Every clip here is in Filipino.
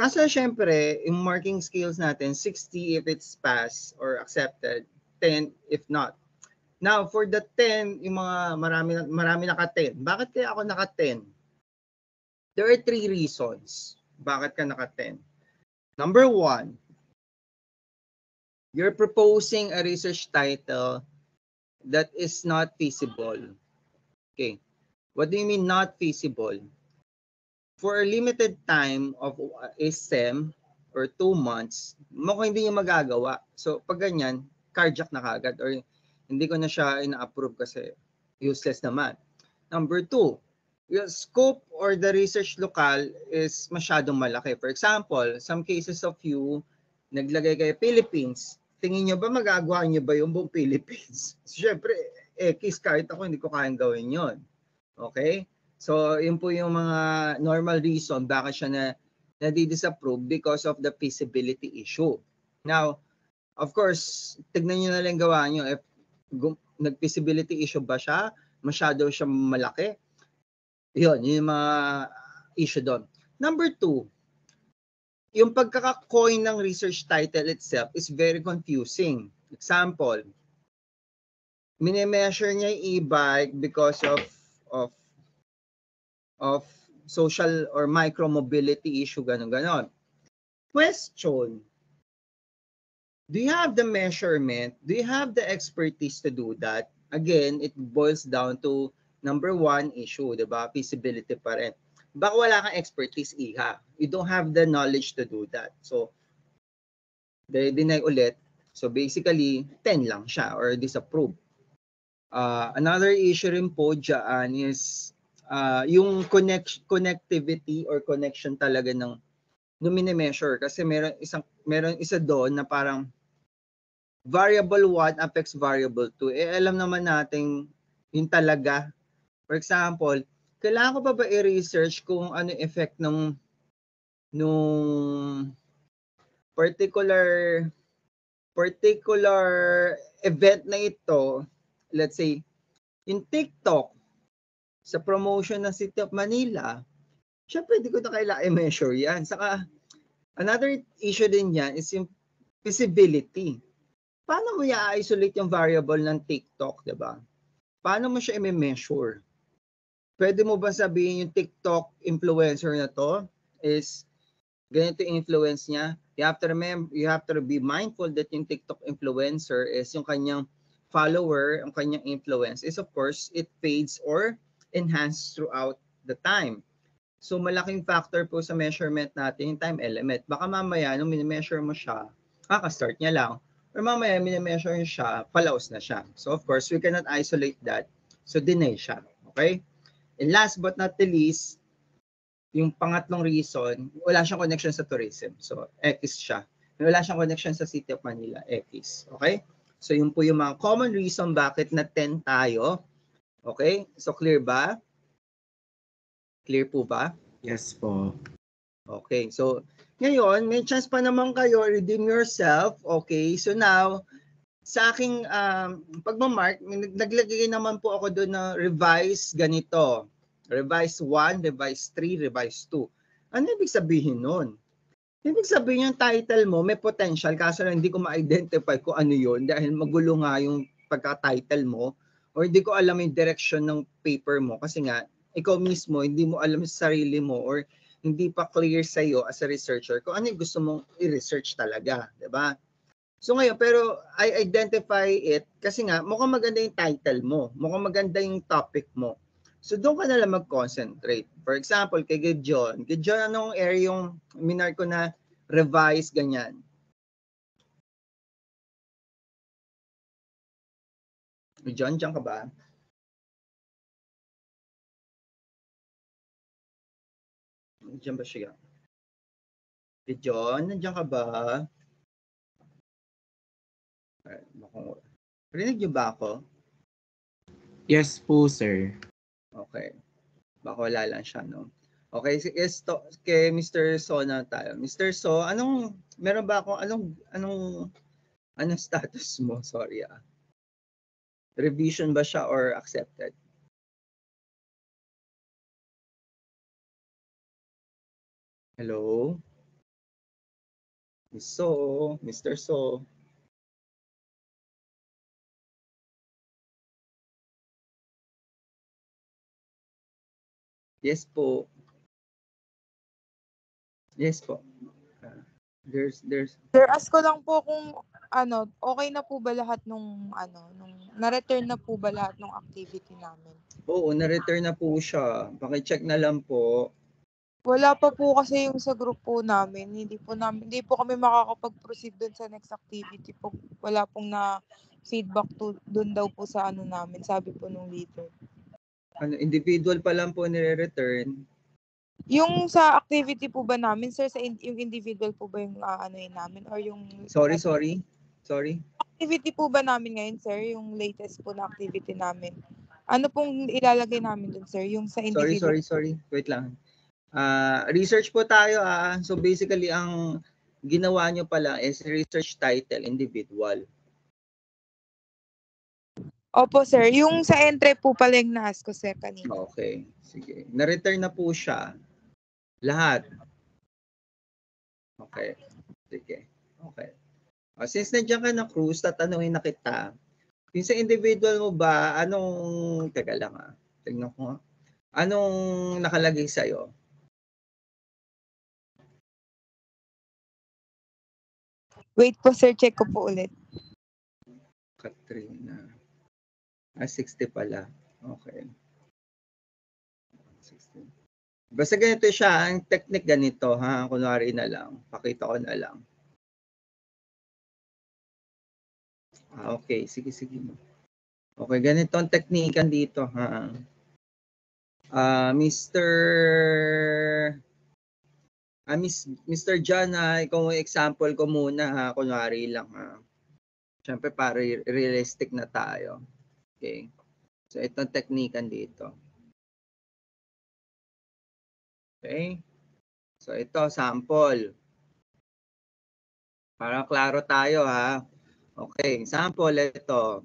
Kaso syempre, yung marking scales natin, 60 if it's passed or accepted, 10 if not. Now, for the 10, yung mga marami naka-10. Bakit kaya ako naka-10? There are 3 reasons bakit ka naka-10. Number 1, you're proposing a research title that is not feasible. Okay. What do you mean not feasible? For a limited time of a SEM or 2 months, mukhang hindi niya magagawa. So, pag ganyan, cardiac na kagad or hindi ko na siya ina-approve kasi useless naman. Number 2, yung scope or the research local is masyadong malaki. For example, some cases of you, naglagay kayo Philippines, tingin nyo ba magagawa nyo ba yung buong Philippines? Siyempre, kahit ako hindi ko kayang gawin yon. Okay? So, yun po yung mga normal reason bakit siya na-disapprove because of the feasibility issue. Now, of course, tignan nyo na lang gawa nyo. If nag-feasibility issue ba siya? Masyado siya malaki? Yun, yung mga issue doon. Number 2, yung pagkaka-coin ng research title itself is very confusing. Example, mini-measure niya yung e-bike because of social or micro-mobility issue, ganon. Question, do you have the measurement? Do you have the expertise to do that? Again, it boils down to number 1 issue, diba? Feasibility pa rin. Baka wala kang expertise, iha. You don't have the knowledge to do that. So, deny ulit. So, basically, 10 lang siya or disapprove. Another issue rin po dyan is yung connectivity or connection talaga ng mini-measure. Kasi meron isa doon na parang variable 1 affects variable 2. Alam naman natin yung talaga. For example, kailangan ko pa ba i-research kung ano effect nung particular event na ito, let's say, in TikTok, sa promotion ng City of Manila, syempre hindi ko na kailangan i-measure yan. Saka, another issue din yan is yung visibility. Paano mo i-isolate yung variable ng TikTok, diba? Paano mo siya i-measure? Pwede mo ba sabihin yung TikTok influencer na to is ganito yung influence niya? You have to remember, you have to be mindful that yung TikTok influencer is yung kanyang follower, ang kanyang influence is of course, it fades or enhanced throughout the time. So malaking factor po sa measurement natin yung time element. Baka mamaya nung mini-measure mo siya, kaka-start niya lang. Or mamaya mini-measure siya, palaos na siya. So of course, we cannot isolate that. So deny siya. Okay? And last but not the least, yung pangatlong reason, wala siyang connection sa tourism. So, X siya. Wala siyang connection sa City of Manila, X. Okay? So, yun po yung mga common reason bakit na 10 tayo. Okay? So, clear ba? Clear po ba? Yes po. Okay. So, ngayon, may chance pa naman kayo, redeem yourself. Okay? So, now, sa aking pagmamark, naglagay naman po ako doon na revise ganito. Revise 1, revise 3, revise 2. Ano ibig sabihin nun? Ibig sabihin yung title mo may potential kaso lang hindi ko ma-identify kung ano yun dahil magulo nga yung pagka-title mo or hindi ko alam yung direction ng paper mo kasi nga ikaw mismo hindi mo alam sa sarili mo or hindi pa clear sa iyo as a researcher kung ano yung gusto mong i-research talaga, 'di ba? So ngayon, pero I identify it kasi nga mukhang maganda yung title mo, mukhang maganda yung topic mo. So doon ka na lang mag-concentrate. For example, kay Gideon, anong area yung minar ko na revise, ganyan? Gideon, dyan ka ba? Diyan ba siya? Gideon, nandiyan ka ba? Rinig niyo ba ako? Yes po, sir. Okay. Baka wala lang siya, no? Okay, kay Mr. So na tayo. Mr. So, meron ba ako, anong status mo? Sorry Revision ba siya or accepted? Hello? So, Mr. So. Yes po. Yes po. There's Sir, ask ko lang po kung okay na po ba lahat nung na-return na po ba lahat ng activity namin? Oo, na-return na po siya. Paki-check na lang po. Wala pa po kasi yung sa group po namin. Hindi po kami makakapag-proceed dun sa next activity po. Wala pong na feedback dun daw po sa namin, sabi po nung leader. Individual pa lang po nire-return. Yung sa activity po ba namin, sir, yung individual po ba yung namin or yung Sorry. activity po ba namin ngayon, sir, yung latest po na activity namin? Ano pong ilalagay namin dun, sir, yung sa individual? Sorry. Wait lang. Research po tayo. So basically, ang ginawa nyo pala is research title, individual. Opo, sir. Yung sa entry po pala yung na-ask ko, sir, kanina. Okay. Sige. Na-return na po siya. Lahat. Okay. Sige. Okay. Since nandiyan ka na, Cruz, tatanungin na kita. Yung sa individual mo ba, teka lang tingnan ko. Anong nakalagay sa'yo? Wait po, sir. Check ko po ulit. Katrina. 60 pala. Okay. 60. Basta ganito siya. Ang technique ganito, ha? Kunwari na lang. Pakita ko na lang. Okay. Sige. Okay. Ganito ang technique dito, ha? Mr. John, ikaw ang example ko muna, ha? Kunwari lang, ha? Siyempre, para realistic na tayo. Okay. So, itong technique dito. Okay. So, ito, sample. Para klaro tayo, ha? Okay. Sample, ito.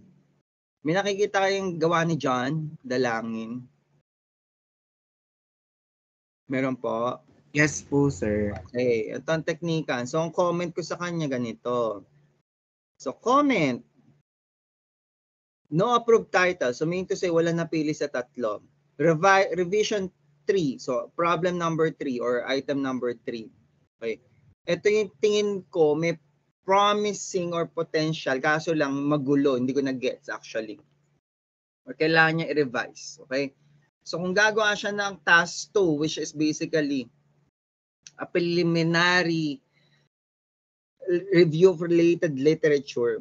May nakikita kayong gawa ni John, dalangin. Meron po? Yes po, sir. Okay. Ito ang technique. So, ang comment ko sa kanya ganito. So, comment. No approved title. So, meaning to say, wala napili sa tatlo. Revision 3. So, problem number 3 or item number 3. Okay. Ito yung tingin ko, may promising or potential. Kaso lang, magulo. Hindi ko na-gets actually. Or kailangan niya i-revise. Okay. So, kung gagawa siya ng task 2, which is basically a preliminary review of related literature,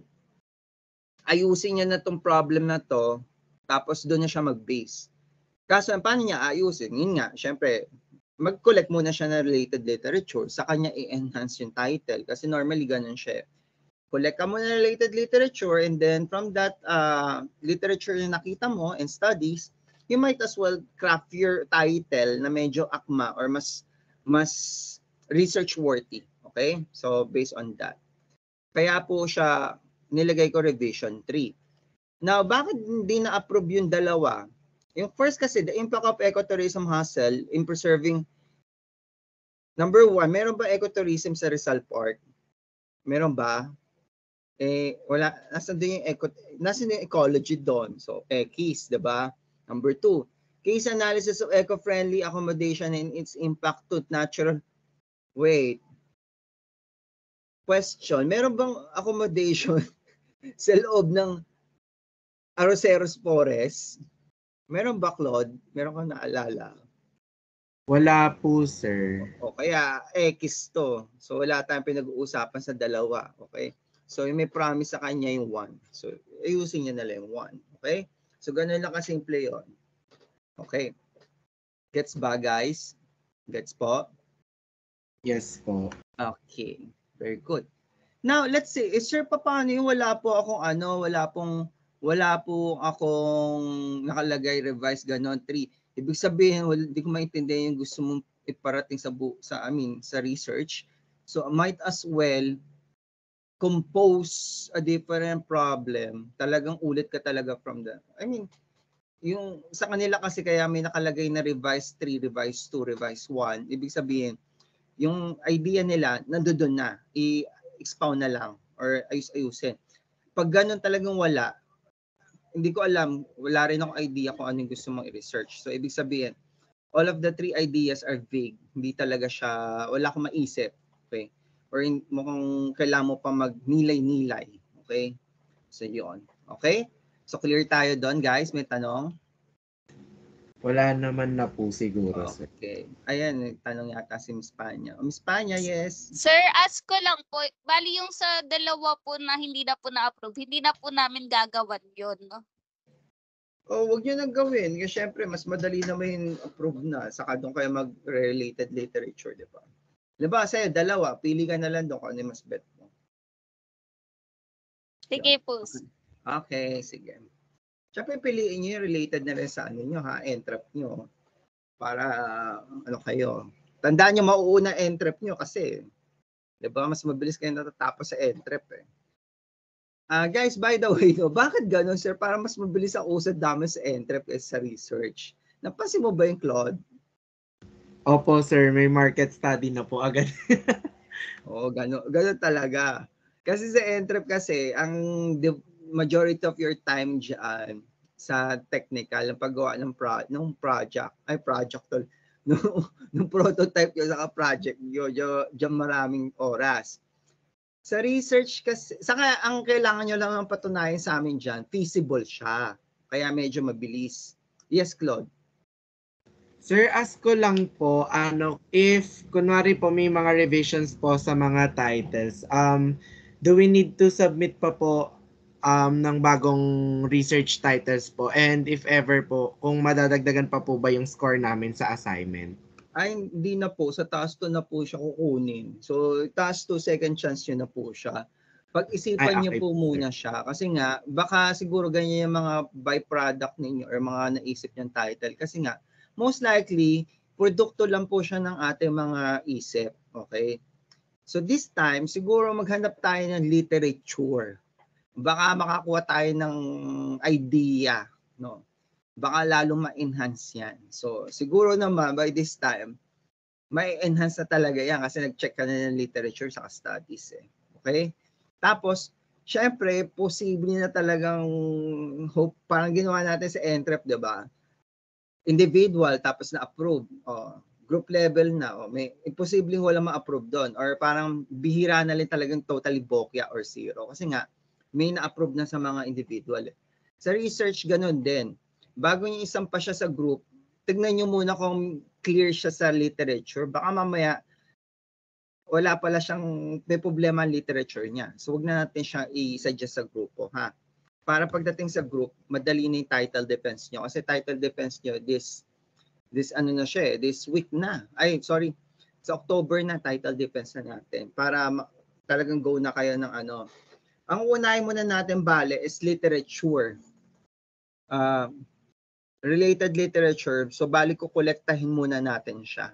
ayusin niya na tong problem na to, tapos doon na siya mag-base. Kaso, paano niya ayusin? Yun nga, syempre, mag-collect muna siya ng related literature, sa kanya i-enhance yung title, kasi normally ganun siya. Collect ka muna ng related literature, and then from that literature na nakita mo and studies, you might as well craft your title na medyo akma or mas research worthy. Okay? So, based on that. Kaya po siya, nilagay ko revision 3. Now, bakit hindi na-approve yung dalawa? Yung first kasi, the impact of ecotourism hustle in preserving, number 1, meron ba ecotourism sa Rizal Park? Meron ba? Wala. Nasaan yung ecology doon? So, keys, diba? Number 2, case analysis of eco-friendly accommodation and its impact to natural. Wait. Question, meron bang accommodation sa loob ng Arroceros Forest? Meron ba, Claude? Meron kang naalala? Wala po, sir. O kaya, X to. So, wala tayong pinag-uusapan sa dalawa. Okay? So, may promise sa kanya yung 1. So, ayusin niya na lang yung 1. Okay? So, ganun lang kasimple yun. Okay. Gets ba, guys? Gets po? Yes po. Okay. Very good. Now, let's see. Sir, paano yung wala po akong nakalagay revise ganon 3. Ibig sabihin, hindi ko maintindihan yung gusto mong iparating sa research. So, might as well compose a different problem. Talagang ulit ka talaga from the, yung sa kanila kasi kaya may nakalagay na revise 3, revise 2, revise 1. Ibig sabihin, yung idea nila nandoon na. i-expound na lang or ayus-ayusin. Pag ganun talagang wala, hindi ko alam, wala rin akong idea kung anong gusto mong i-research. So, ibig sabihin, all of the 3 ideas are vague. Hindi talaga siya, wala akong maisip. Okay? Or mukhang kailangan mo pa magnilay-nilay. Okay? So, yun. Okay? So, clear tayo doon, guys. May tanong? Wala naman na po siguro, sir. Okay. Ayan, tanong yata si Miss Panya. Miss Panya, yes. Sir, ask ko lang po, bali yung sa dalawa po na hindi na po na-approve, hindi na po namin gagawan yun, no? Wag niyo nang gawin. Kasi syempre, mas madali naman approve na. Saka doon kayo mag-related literature, di ba? Di ba, sa'yo, dalawa. Pili ka na lang doon kung ano yung mas bet mo. Sige po. Okay, sige. Siyempre, piliin niyo yung related na rin sa ano nyo, ha? Entrep nyo. Para, ano kayo. Tandaan nyo, mauuna entrep nyo kasi, di ba, mas mabilis kayo natatapos sa entrep, eh. Guys, by the way, no, bakit ganun, sir? Para mas mabilis ang usad namin sa entrep sa research. Napansin mo ba yung Claude? Opo, sir. May market study na po agad. Oo, ganun talaga. Kasi sa entrep kasi, ang majority of your time dyan sa technical, ang paggawa ng project, nung prototype yun, saka project yun, dyan maraming oras. Sa research kasi, saka ang kailangan nyo lang ang patunayan sa amin dyan, feasible siya. Kaya medyo mabilis. Yes, Claude? Sir, ask ko lang po, if kunwari po may mga revisions po sa mga titles, do we need to submit pa po ng bagong research titles po? And if ever po, kung madadagdagan pa po ba yung score namin sa assignment? Ay, hindi na po. Sa task 2 na po siya kukunin. So, task 2, second chance yun na po siya. Pag-isipan niyo po muna siya. Kasi nga, baka siguro ganyan yung mga byproduct ninyo or mga naisip niyong title. Kasi nga, most likely, produkto lang po siya ng ating mga isip. Okay? So, this time, siguro maghanap tayo ng literature. Baka makakuha tayo ng idea. No? Baka lalo ma-enhance yan. So, siguro naman, by this time, may enhance na talaga yan kasi nag-check ka na ng literature sa studies. Okay? Tapos, syempre, posible na talagang hope, parang ginawa natin sa entrep, di ba? Individual, tapos na-approve. Group level na. May imposibleng wala ma-approve doon. Or parang bihira na rin talagang totally bokya or zero. Kasi nga, may na-approve na sa mga individual. Sa research, ganun din. Bago niyo isampa siya sa group, tignan niyo muna kung clear siya sa literature. Baka mamaya, wala pala siyang, may problema ang literature niya. So, wag na natin siya i-suggest sa grupo, ha? Para pagdating sa group, madali na yung title defense nyo. Kasi title defense nyo, this ano na siya, this week na. Ay, sorry. Sa October na, title defense na natin. Para talagang go na kayo ng ano. Ang unahin muna natin, bale, is literature. Related literature. So, bali ko kolektahin muna natin siya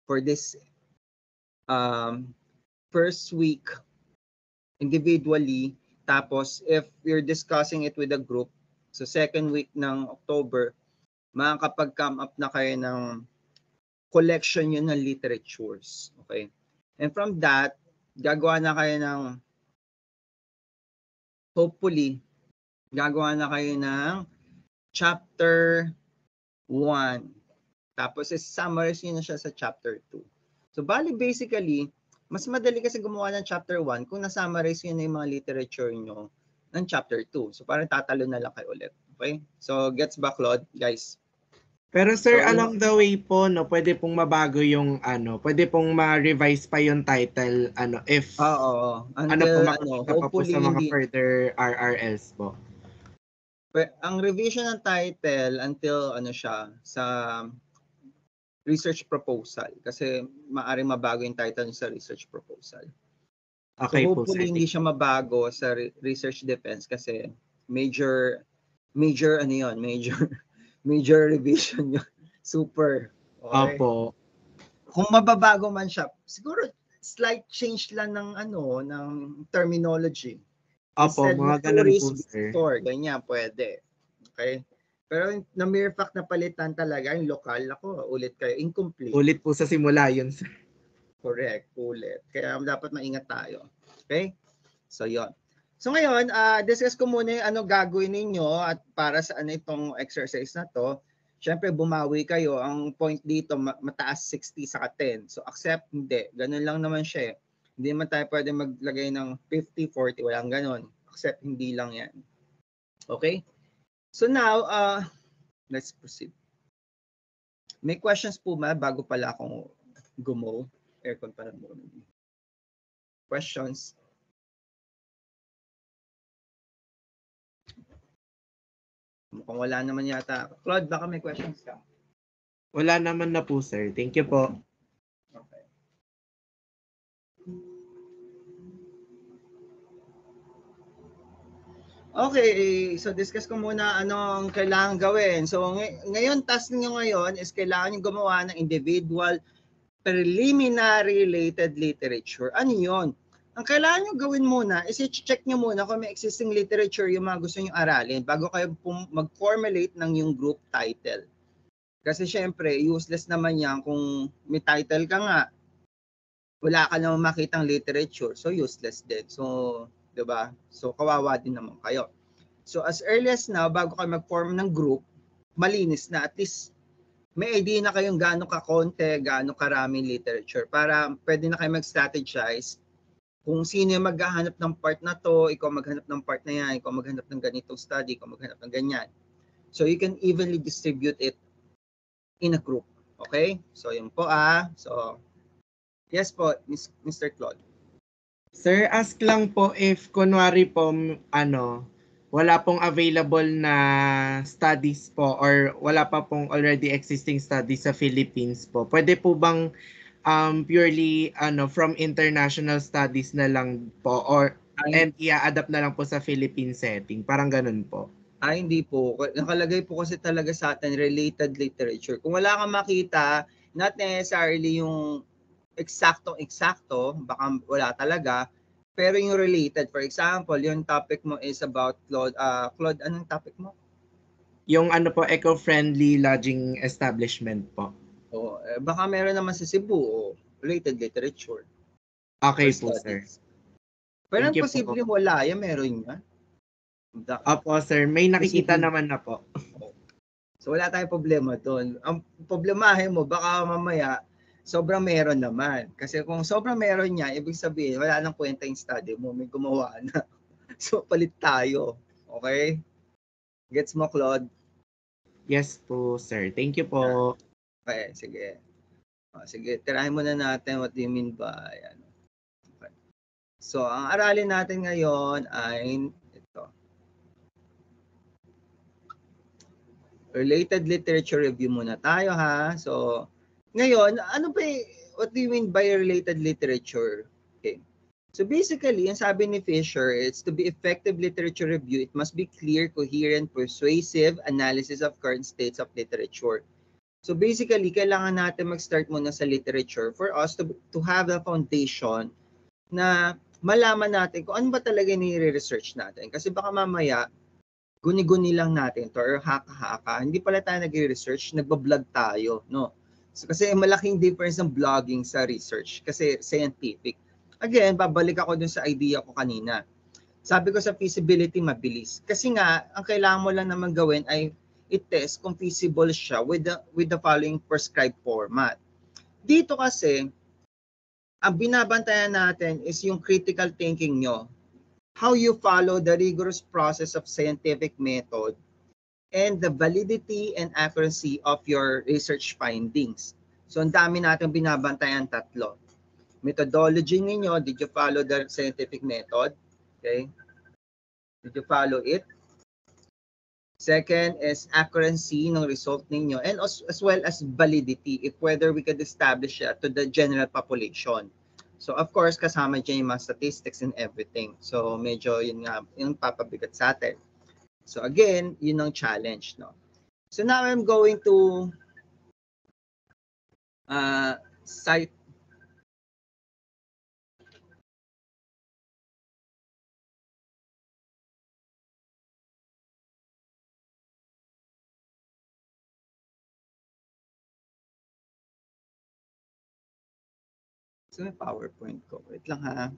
for this first week individually. Tapos, if you're discussing it with a group, so second week ng October, makakapag-come up na kayo ng collection yun ng literatures. Okay? And from that, gagawa na kayo ng, hopefully, gagawa na kayo ng chapter 1. Tapos, summarize nyo na siya sa chapter 2. So, bali, basically, mas madali kasi gumawa ng chapter 1 kung na-summarize yun na yung mga literature nyo ng chapter 2. So, parang tatalo na lang kayo ulit. Okay? So, gets ba, Claude, guys? Pero sir, along the way po, no, pwede pong mabago yung pwede pong ma-revise pa yung title, if hopefully po sa mga hindi, further RRLs po. Ang revision ng title until siya sa research proposal kasi maaring mabago yung title sa research proposal. Okay, so po, hopefully hindi siya mabago sa research defense kasi major revision yun. Super. Okay? Opo. Kung mababago man siya, siguro slight change lang ng terminology. Opo, instead mga ng ganun po, tourist sir. store, ganyan pwede. Okay? Pero na mere fact na palitan talaga yung lokal, ako, ulit kayo, incomplete. Ulit po sa simula yun, sir. Correct, ulit. Kaya dapat maingat tayo. Okay? So, yon. So ngayon, discuss ko muna yung ano gagawin ninyo at para sa ano itong exercise na to. Siyempre, bumawi kayo. Ang point dito, mataas 60 sa 10. So, accept, hindi. Ganun lang naman siya. Hindi naman tayo pwede maglagay ng 50, 40. Walang ganun. Accept, hindi lang yan. Okay? So now, let's proceed. May questions po ba bago pala akong gumo? Aircon pa lang muna. Questions? Mukhang wala naman yata. Claude, baka may questions ka? Wala naman na po, sir. Thank you po. Okay. Okay, so discuss ko muna anong kailangan gawin. So ngayon, task niyo ngayon is kailangan niyo gumawa ng individual preliminary related literature. Ano yun? Ang kailangan nyo gawin muna is i-check nyo muna kung may existing literature yung mga gusto nyo aralin bago kayo mag-formulate ng yung group title. Kasi syempre, useless naman yan kung may title ka nga, wala ka naman makitang literature, so useless din. So, di ba? So, kawawa din naman kayo. So, as early as now, bago kayo mag-form ng group, malinis na at least may idea na kayong gaano ka-konti, gaano karaming literature para pwede na kayo mag-strategize kung sino yung maghahanap ng part na to, ikaw maghanap ng part na yan, ikaw maghanap ng ganitong study, ikaw maghanap ng ganyan. So you can evenly distribute it in a group. Okay? So yun po So yes po, Mr. Claude. Sir, ask lang po if kunwari po wala pong available na studies po or wala pa pong already existing studies sa Philippines po. Pwede po bang purely from international studies na lang po or and i-adapt na lang po sa Philippine setting? Parang ganun po. Hindi po. Nakalagay po kasi talaga sa atin related literature. Kung wala kang makita, not necessarily yung eksakto, baka wala talaga, pero yung related, for example, yung topic mo is about Claude, anong topic mo? Yung eco-friendly lodging establishment po. Baka meron naman sa Cebu, related literature. Okay po, sir. Pero ang posible wala, meron yan. Opo, sir. May nakikita naman na po. So wala tayong problema doon. Ang problemahin mo, baka mamaya, sobrang meron naman. Kasi kung sobrang meron niya, ibig sabihin, wala nang kwenta yung study mo, may gumawa na. So palit tayo. Okay? Gets mo, Claude? Yes po, sir. Thank you po. Okay, sige. Sige, tirahin muna natin what do you mean by okay. So, ang aralin natin ngayon ay ito. Related literature review muna tayo ha. So, ngayon, what do you mean by related literature? Okay. So basically, ang sabi ni Fisher, it's to be effective literature review, it must be clear, coherent, persuasive analysis of current states of literature. So basically, kailangan natin mag-start muna sa literature for us to have a foundation na malaman natin kung ano ba talaga nire-research natin. Kasi baka mamaya, guni-guni lang natin to or haka-haka. Hindi pala tayo nagre-research, nagbablog tayo. No? So, kasi malaking difference ng blogging sa research kasi scientific. Again, babalik ako dun sa idea ko kanina. Sabi ko sa feasibility, mabilis. Kasi nga, ang kailangan mo lang naman gawin ay i-test kung feasible siya with the following prescribed format. Dito kasi, ang binabantayan natin is yung critical thinking nyo. How you follow the rigorous process of scientific method and the validity and accuracy of your research findings. So, ang dami natin binabantayan tatlo. Methodology ninyo, did you follow the scientific method? Okay. Did you follow it? Second is accuracy ng result ninyo and as well as validity if whether we could establish it to the general population. So of course, kasama dyan yung mga statistics and everything. So medyo yun nga, yung papabigat sa atin. So again, yun ang challenge. No? So now I'm going to cite So, may PowerPoint ko. Wait lang ha.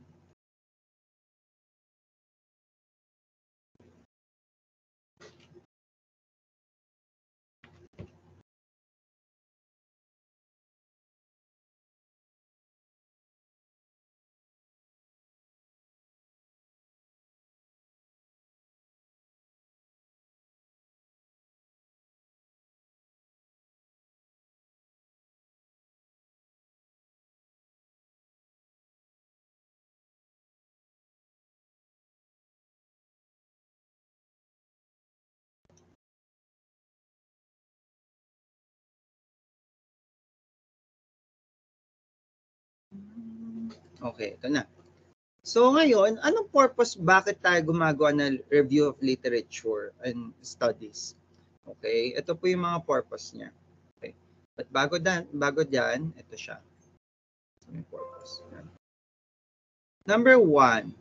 Okay, ito na. So ngayon, anong purpose, bakit tayo gumagawa ng review of literature and studies? Okay, ito po yung mga purpose niya. Okay. But bago dyan, ito siya. May purpose. Number 1.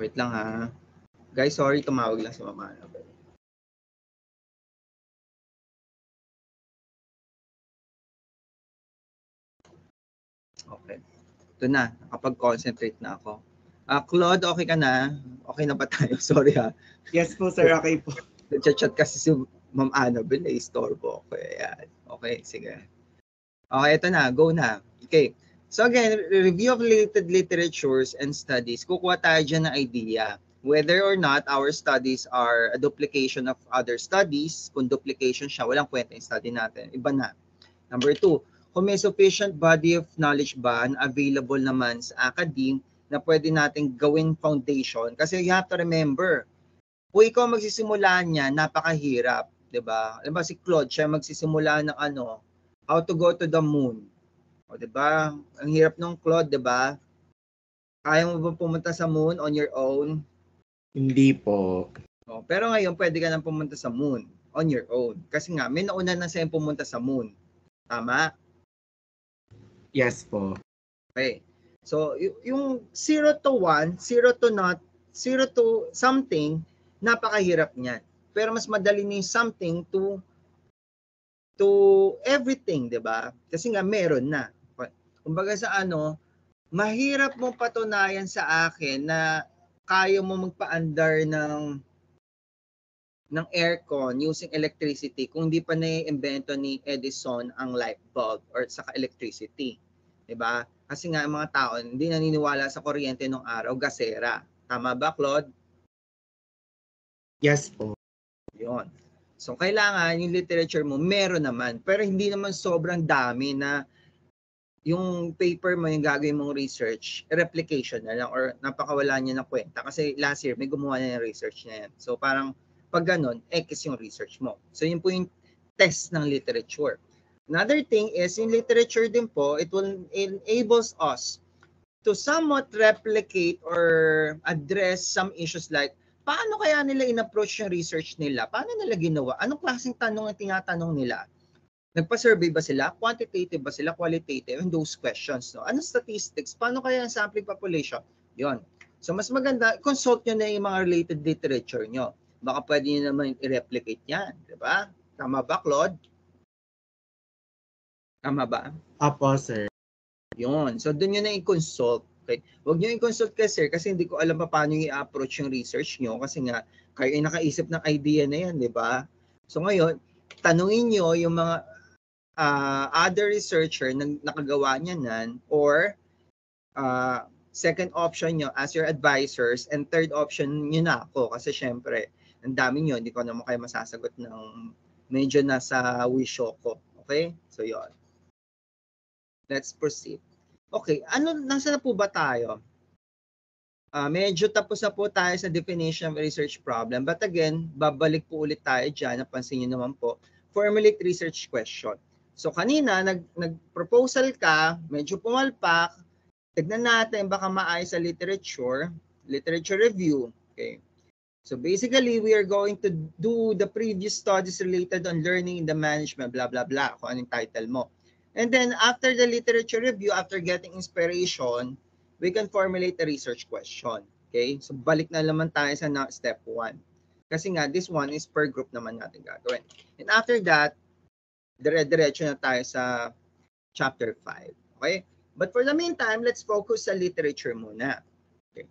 Wait lang ha. Guys, sorry, tumawag lang sa mama. Okay. Ito na, nakapag-concentrate na ako. Claude, okay ka na? Okay na ba tayo? Sorry ha. Yes po, sir. Okay po. Nag-chat kasi si Ma'am Annabelle, istorbo ko. Ayan. Okay, sige. Okay, ito na. Go na. Okay. So again, review of related literatures and studies. Kukuha tayo dyan ng idea. Whether or not our studies are a duplication of other studies, kung duplication siya, walang kwenta yung study natin. Iba na. Number 2, kung may sufficient body of knowledge ba na available naman sa academe na pwede nating gawin foundation. Kasi you have to remember, kung ikaw magsisimula niya, napakahirap. Diba? Alam ba si Claude, siya magsisimula ng how to go to the moon. O diba? Ang hirap nung Claude, diba? Kaya mo ba pumunta sa moon on your own? Hindi po. O, pero ngayon, pwede ka nang pumunta sa moon on your own. Kasi nga, may nauna na sa'yo pumunta sa moon. Tama? Yes po. Okay. So, yung 0 to 1, 0 to not, 0 to something, napakahirap niyan. Pero mas madali ni something to everything, 'di ba? Kasi nga meron na. Kumbaga sa mahirap mong patunayan sa akin na kaya mo magpaandar ng aircon using electricity kung hindi pa na-imbento ni Edison ang light bulb or saka electricity. 'Di ba? Kasi nga ang mga tao hindi naniniwala sa kuryente nung araw, gasera. Tama ba, Claude? Yes po. 'Yon. So kailangan yung literature mo meron naman, pero hindi naman sobrang dami na yung paper mo, yung gagawin mong research, replication na lang or napakawala niya ng kwenta. Kasi last year may gumawa na yung research na yan. So parang pag ganun, X yung research mo. So yun po yung test ng literature. Another thing is, in literature din po, it will enables us to somewhat replicate or address some issues like, paano kaya nila in-approach yung research nila? Paano nila ginawa? Anong klaseng tanong ang tinatanong nila? Nagpa-survey ba sila? Quantitative ba sila? Qualitative? And those questions. No? Anong statistics? Paano kaya ang sampling population? Yon. So mas maganda, consult nyo na yung mga related literature nyo. Baka pwede nyo naman i-replicate yan. Diba? Tama ba, Claude? Tama ba? Apo, sir. Yun. So doon nyo na i-consult. Okay? Huwag nyo i-consult kasi hindi ko alam pa paano i-approach yung research nyo kasi nga kayo ay nakaisip ng idea na yan, di ba? So ngayon, tanungin nyo yung mga other researcher na nakagawa niya nan or second option nyo as your advisors and third option nyo na ako kasi syempre ang dami nyo, hindi ko naman kayo masasagot ng medyo nasa wisho ko. Okay? So yon. Let's proceed. Okay, nasa na po ba tayo? Medyo tapos na po tayo sa definition of research problem. But again, babalik po ulit tayo dyan. Napansin nyo naman po. Formulate research question. So kanina, nag-proposal ka, medyo pumalpak. Tignan natin baka maayos sa literature review. Okay. So basically, we are going to do the previous studies related on learning in the management, blah, blah, blah, kung anong title mo. And then after the literature review, after getting inspiration, we can formulate a research question. Okay? So balik na naman tayo sa step 1. Kasi nga, this one is per group naman natin gagawin. And after that, dire-diretso na tayo sa chapter 5. Okay? But for the meantime, let's focus sa literature muna. Okay.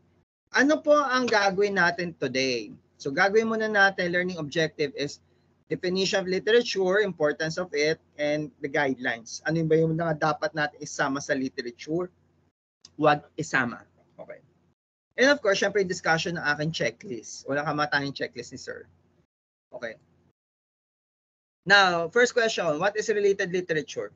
Ano po ang gagawin natin today? So gagawin muna natin, learning objective is definition of literature, importance of it, and the guidelines. Ano ba yung mga dapat natin isama sa literature? Huwag isama. Okay. And of course, syempre discussion ng aking checklist. Wala kamatayang checklist ni sir. Okay. Now, first question, what is related literature?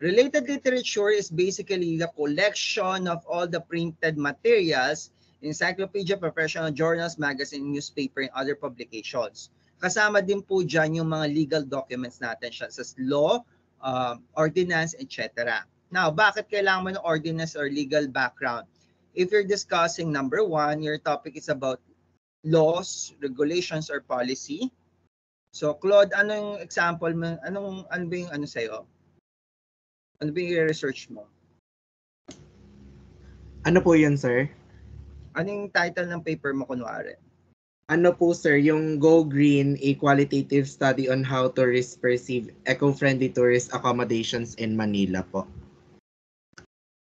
Related literature is basically the collection of all the printed materials, encyclopedia, professional journals, magazine, newspaper, and other publications. Kasama din po dyan yung mga legal documents natin siya sa law, ordinance, etc. Now, bakit kailangan mo ng ordinance or legal background? If you're discussing number 1, your topic is about laws, regulations, or policy. So, Claude, anong example mo? Ano ba yung ano sa'yo? Ano ba yung research mo? Ano po yun, sir? Ano yung title ng paper mo kunwari? Ano po, sir, yung Go Green, a qualitative study on how tourists perceive eco-friendly tourist accommodations in Manila po.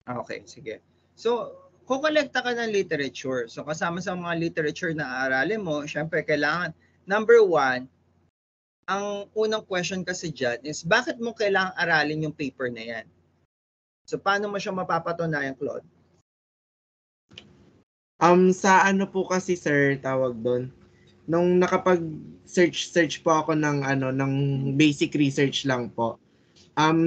Okay, sige. So, kukolekta ka ng literature. So, kasama sa mga literature na aaralin mo, syempre kailangan, number 1, ang unang question kasi dyan is, bakit mo kailangang aralin yung paper na yan? So, paano mo siya mapapatunayan, Claude? Sa ano po kasi, sir, tawag doon, nung nakapag-search po ako ng basic research lang po,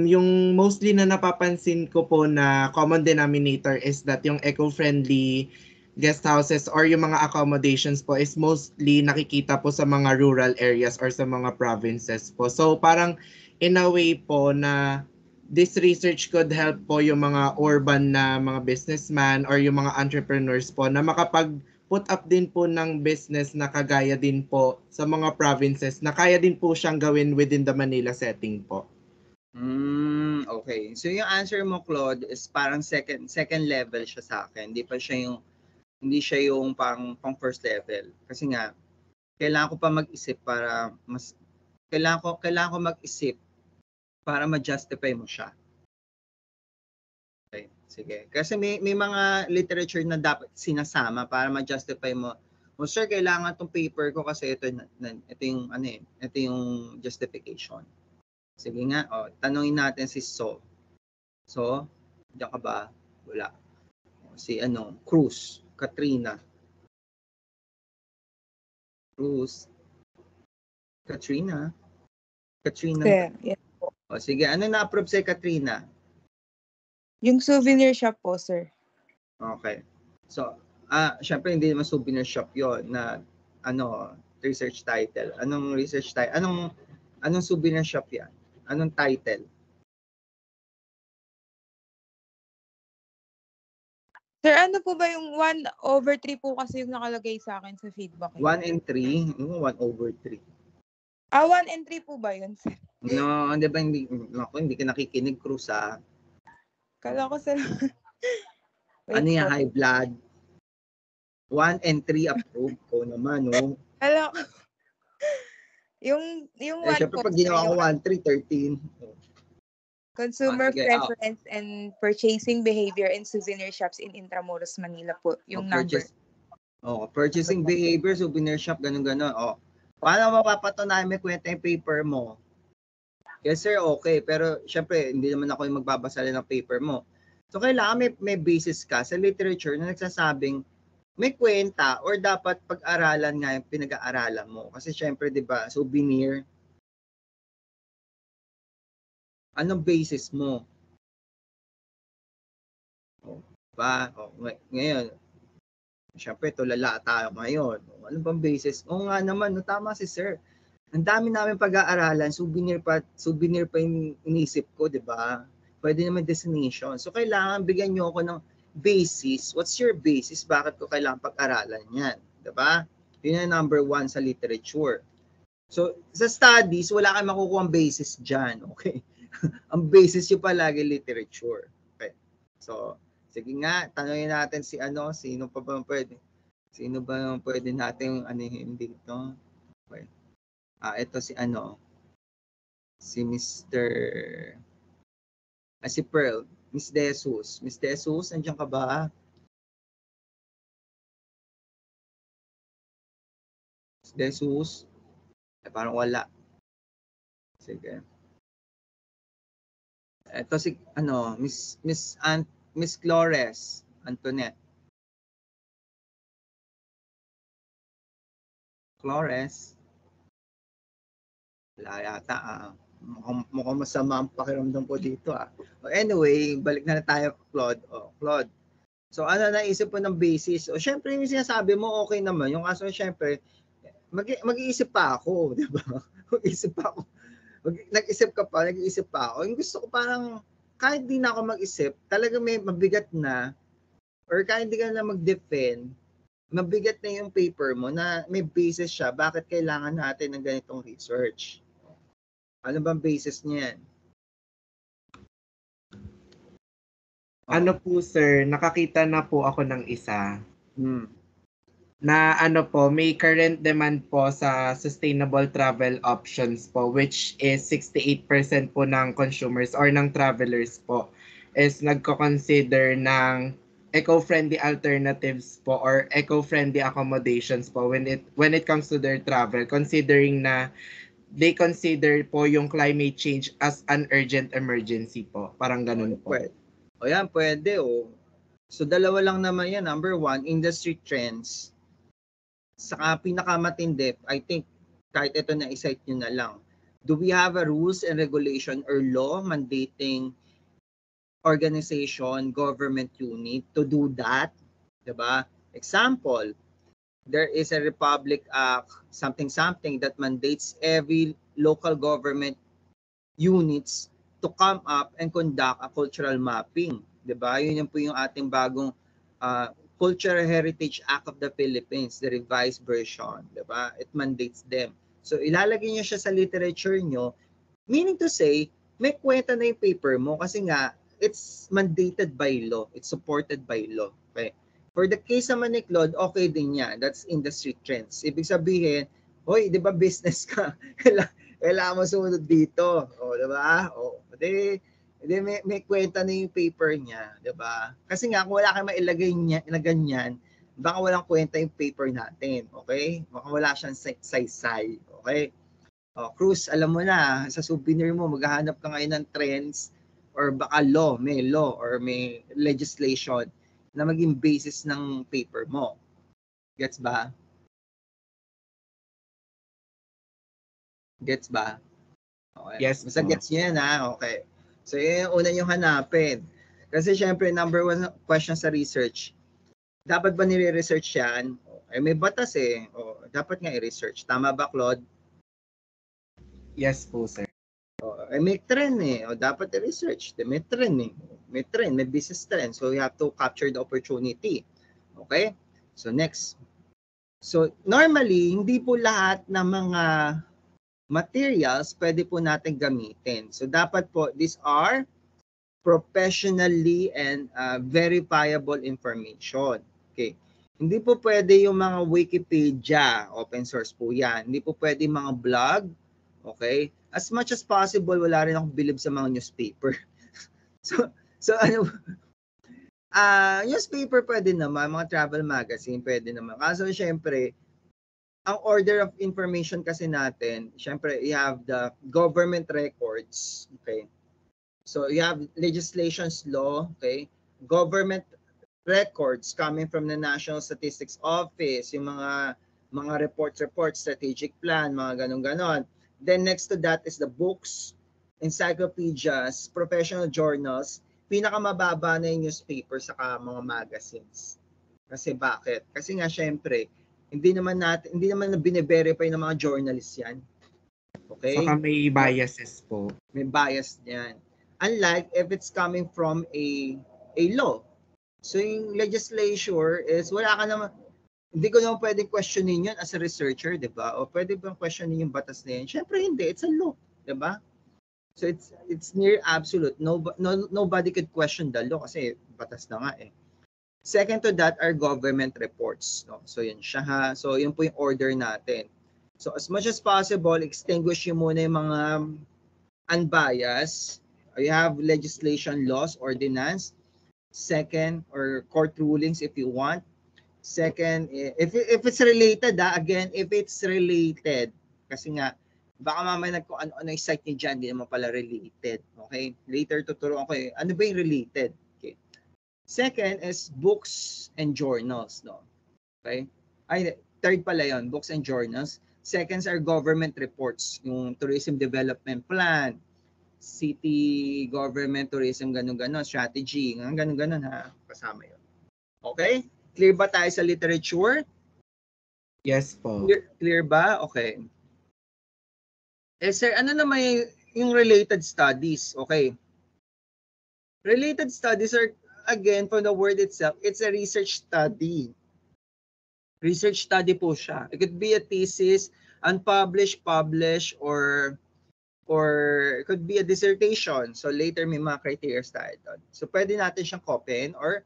yung mostly na napapansin ko po na common denominator is that yung eco-friendly guest houses or yung mga accommodations po is mostly nakikita po sa mga rural areas or sa mga provinces po. So parang in a way po na this research could help po yung mga urban na mga businessman or yung mga entrepreneurs po na makapag-put up din po ng business na kagaya din po sa mga provinces na kaya din po siyang gawin within the Manila setting po. Okay. So yung answer mo, Claude, is parang second level siya sa akin. Hindi siya yung pang first level. Kasi nga, kailangan ko pa mag-isip para kailangan ko mag-isip para ma-justify mo siya. Okay, sige. Kasi may mga literature na dapat sinasama para ma-justify mo. O sir, kailangan tong paper ko kasi ito yung justification. Sige nga, tanungin natin si So. So, diyan ka ba? Wala. Si Cruz, Katrina. Cruz. Katrina. Sir, yes po. Sige, ano na-approve si Katrina? Yung souvenir shop po, sir. Okay. So, syempre hindi naman souvenir shop 'yon na research title. Anong research title? Anong souvenir shop 'yan? Anong title? Sir, ano po ba yung 1/3 po kasi yung nakalagay sa akin sa feedback? 1 and 3? 1/3. 1 and 3 po ba yun, sir? No, hindi ba hindi ka nakikinig, Cruz, ha? Kala ko, sir. Ano yung high blood? 1 and 3 approved ko naman, no? Kala ko. Yung 1 syempre po, pag sir, ginawa ko 1, 3, 13. Consumer sige, preference and purchasing behavior in souvenir shops in Intramuros, Manila po, yung number. Purchasing behavior, souvenir shop, ganun-ganon. Paano mapapatunayan may kwenta yung paper mo? Yes sir, okay. Pero syempre, hindi naman ako yung magbabasa ng paper mo. So kailangan may basis ka sa literature na nagsasabing may kwenta or dapat pag-aralan nga yung pinag-aaralan mo. Kasi syempre, di ba, souvenir, anong basis mo? Ngayon, syempre, tulala tayo ngayon. Ano bang basis? Nga naman, tama si sir. Ang dami namin pag-aaralan, souvenir pa yung inisip ko, di ba? Pwede naman destination. So, kailangan bigyan nyo ako ng basis. What's your basis? Bakit ko kailangan pag-aralan yan? Di ba? Yun ang number 1 sa literature. So, sa studies, wala kang makukuha ang basis dyan. Okay? Ang basis yung palagi literature. Okay? So, sige nga, tanongin natin sino ba pwede natin dito? Okay. Ito si ano, si Mr. Si Pearl, Miss De Jesus. Miss De Jesus, nandiyan ka ba? Miss De Jesus? Parang wala. Sige. Ito si ano, Miss Flores Antoinette. Flores. Wala yata. Mukhang masama ang pakiramdam ko dito. Anyway, balik na tayo, Claude. Claude. So ano naisip mo ng basis? Syempre yung sinasabi mo okay naman. Yung kaso syempre mag-iisip pa ako, 'di ba? Mag-iisip pa ako. Nag-isip ka pa, nag-iisip pa ako. Yung gusto ko parang kahit di na ako mag-isip, talaga may mabigat na or kahit hindi ka na mag-defend, mabigat na yung paper mo na may basis siya. Bakit kailangan natin ng ganitong research? Ano bang basis niyan? Ano po sir, nakakita na po ako ng isa. Na ano po, may current demand po sa sustainable travel options po, which is 68% po ng consumers or ng travelers po is nagko-consider ng eco-friendly alternatives po or eco-friendly accommodations po when it comes to their travel, considering na they consider po yung climate change as an urgent emergency po. Parang ganun po. O yan, pwede So dalawa lang naman yan. Number one, industry trends. Saka pinakamatindi, I think, kahit ito na i-cite nyo na lang. Do we have a rules and regulation or law mandating organization, government unit to do that? Diba? Example, there is a Republic Act, something that mandates every local government units to come up and conduct a cultural mapping. Diba? Yun po yung ating bagong Cultural Heritage Act of the Philippines, the revised version. Diba? It mandates them. So ilalagay nyo siya sa literature nyo, meaning to say, may kwenta na yung paper mo kasi nga, it's mandated by law. It's supported by law. Okay? For the case naman ni Claude, okay din yan. That's industry trends. Ibig sabihin, hoy, di ba business ka? Kailangan mo sumunod dito. Di ba? May kwenta na yung paper niya. Di ba? Kasi nga, kung wala kang mailagay niya, na ganyan, baka walang kwenta yung paper natin. Okay? Baka wala siyang saysay. Okay? Cruz, alam mo na, sa souvenir mo, maghahanap ka ngayon ng trends or baka may law or may legislation na maging basis ng paper mo. Gets ba? Gets ba? Okay. Yes. Basta gets nyo yan Okay. So yun yung una yung hanapin. Kasi syempre, number one question sa research, dapat ba nire-research yan? May batas dapat nga i-research. Tama ba, Claude? Yes po, sir. May trend dapat i-research. May trend May trend, may business trend. So you have to capture the opportunity. Okay? So next. So normally, hindi po lahat ng mga materials pwede po natin gamitin. So dapat po, these are professionally and verifiable information. Okay? Hindi po pwede yung mga Wikipedia, open source po yan. Hindi po pwede mga blog, okay? As much as possible, wala rin akong bilib sa mga newspaper. so ano, newspaper pwede naman, mga travel magazine pwede naman. Kaso syempre, ang order of information kasi natin, syempre, you have the government records, okay? So you have legislations law, okay? Government records coming from the National Statistics Office, yung mga reports, strategic plan, mga ganon. Then next to that is the books, encyclopedias, professional journals. Pinakamababa na yung newspaper saka mga magazines. Kasi bakit? Kasi nga syempre, hindi naman na bine-verify ng mga journalists yan. Okay? Saka may biases po. May bias yan. Unlike if it's coming from a law. So yung legislature is wala ka naman, hindi ko naman pwedeng questionin yun as a researcher, di ba? O pwede bang questionin yung batas na yun? Siyempre hindi, it's a law, di ba? So it's near absolute. Nobody could question the law kasi batas na nga Second to that are government reports. No? So yun siya ha. So yun po yung order natin. So as much as possible, extinguish nyo muna yung mga unbiased. You have legislation, laws, ordinance. Second, or court rulings if you want. Second, if it's related, again, if it's related, kasi nga, baka mamaya kung ano-ano yung site niyo dyan, hindi naman pala related. Okay? Later, tuturuan ko ano ba yung related? Okay. Second is books and journals. No? Okay? Ay, third pala yon, books and journals. Seconds are government reports, yung tourism development plan, city government tourism, ganun-ganon, strategy, ganun-ganon ha, kasama yun. Okay? Clear ba tayo sa literature? Yes po. Clear ba? Okay. Sir, ano naman yung related studies? Okay. Related studies are, again, from the word itself, it's a research study. Research study po siya. It could be a thesis, unpublished, published, or it could be a dissertation. So later may mga criteria tayo doon. So pwede natin siyang copyin or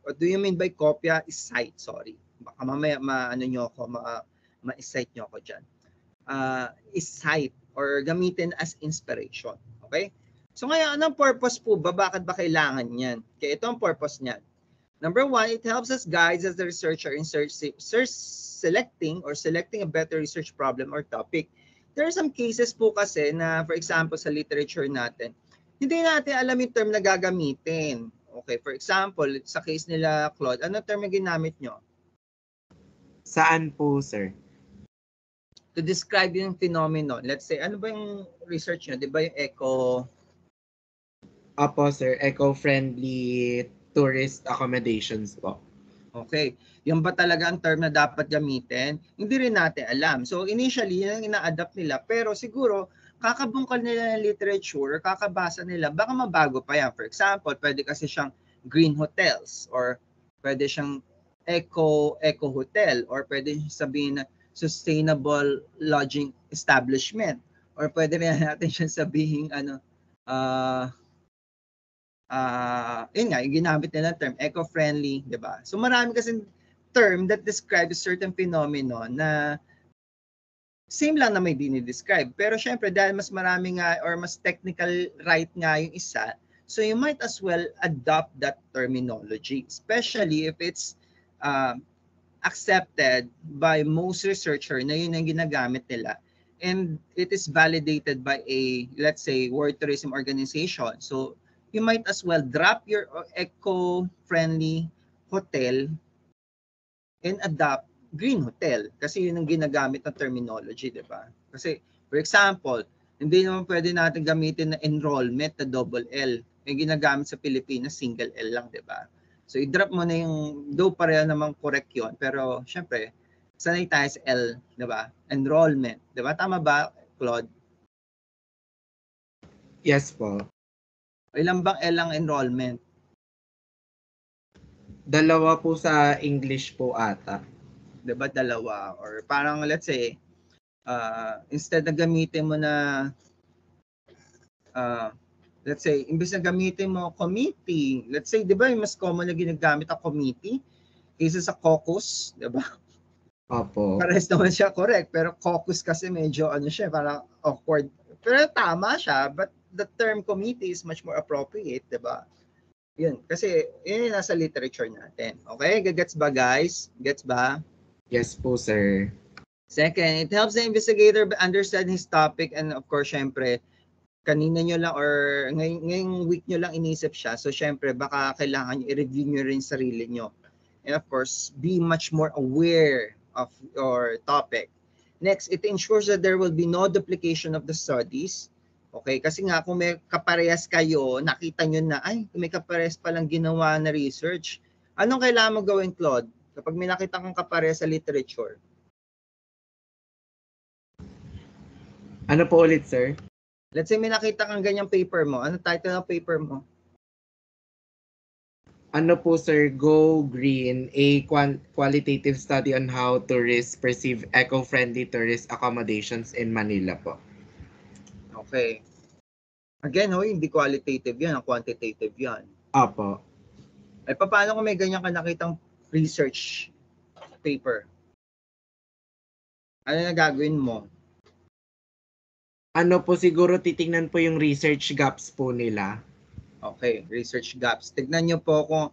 what do you mean by kopya? Is cite, sorry. Baka mamaya ma-cite nyo ako dyan. Is cite or gamitin as inspiration. Okay? So ngayon, anong purpose po ba? Bakit ba kailangan yan? Okay, ito ang purpose niyan. Number one, it helps us guides as the researcher in selecting a better research problem or topic. There are some cases po kasi na, for example, sa literature natin, hindi natin alam yung term na gagamitin. Okay, for example, sa case nila, Claude, ano term na ginamit nyo? Saan po, sir? To describe yung phenomenon. Let's say, ano ba yung research nyo? Di ba yung Opo, sir. Eco-friendly tourist accommodations po. Okay. Yung ba talaga ang term na dapat gamitin? Hindi rin natin alam. So initially, yan ang ina-adapt nila. Pero siguro, kakabungkal nila ng literature, kakabasa nila, baka mabago pa yan. For example, pwede kasi siyang green hotels or pwede siyang eco hotel or pwede sabihin na sustainable lodging establishment or pwede rin natin siyang sabihin yun nga, yung ginamit nila term, eco-friendly, di ba? So marami kasi term that describes certain phenomenon na same lang na may dinidescribe. Pero syempre, dahil mas marami nga or mas technical right nga yung isa, so you might as well adopt that terminology, especially if it's accepted by most researcher na yun ang ginagamit nila. And it is validated by a, let's say, World Tourism Organization. So you might as well drop your eco-friendly hotel and adopt green hotel kasi yun ang ginagamit na terminology, di ba? Kasi, for example, hindi naman pwede natin gamitin na enrollment na double L. Yung ginagamit sa Pilipinas, single L lang, di ba? So, i-drop mo na yung, though pareho naman correct yun, pero syempre, sanay tayo sa L, di ba? Enrollment, di ba? Tama ba, Claude? Yes po. Ilan bang L ang enrollment? Dalawa po sa English po ata. Diba dalawa? Or parang let's say, instead na gamitin mo na, let's say, imbis na gamitin mo committee, let's say, di ba yung mas common na ginagamit ang committee kaysa sa caucus, di ba? Opo. Pares naman siya correct, pero caucus kasi medyo siya, parang awkward. Pero tama siya, but the term committee is much more appropriate, di ba? Yun, kasi yun yung nasa literature natin. Okay, gets ba guys? Gets ba? Yes po, sir. Second, it helps the investigator understand his topic and of course, syempre, kanina nyo lang or ngayong week nyo lang inisip siya. So, syempre, baka kailangan nyo i-review nyo rin sarili nyo. And of course, be much more aware of your topic. Next, it ensures that there will be no duplication of the studies. Okay, kasi nga kung may kaparehas kayo, nakita nyo na, ay, may kaparehas palang ginawa na research. Anong kailangan mo gawin, Claude? Kapag may nakita kang kaparehas sa literature? Ano po ulit, sir? Let's say may nakita kang ganyang paper mo. Ano title ng paper mo? Ano po, sir? Go Green, a qualitative study on how tourists perceive eco-friendly tourist accommodations in Manila po. Okay. Again, hindi qualitative yan, quantitative yan. Opo. Eh, paano kung may ganyan ka nakitang research paper? Ano na gagawin mo? Ano po, siguro titingnan po yung research gaps po nila. Okay, research gaps. Tignan nyo po kung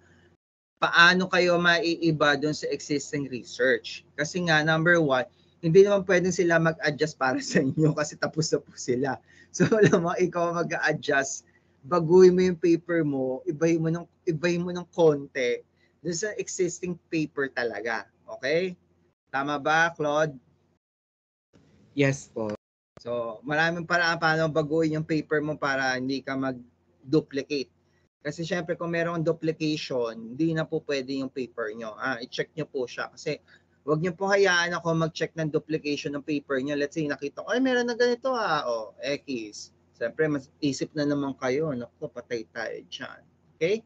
paano kayo maiiba doon sa existing research. Kasi nga, number one, hindi naman pwedeng sila mag-adjust para sa inyo kasi tapos na po sila. So, alam mo, ikaw mag-a-adjust, baguhin mo yung paper mo, ibahin mo ng konti doon sa existing paper talaga. Okay? Tama ba, Claude? Yes po. So, maraming paraan paano baguhin yung paper mo para hindi ka mag-duplicate. Kasi syempre kung merong duplication, hindi na po pwede yung paper nyo. I-check nyo po siya. Kasi wag nyo po hayaan ako mag-check ng duplication ng paper nyo. Let's say nakita ko, ay meron na ganito o X. Siyempre, mas isip na naman kayo. Naku, patay tayo dyan. Okay?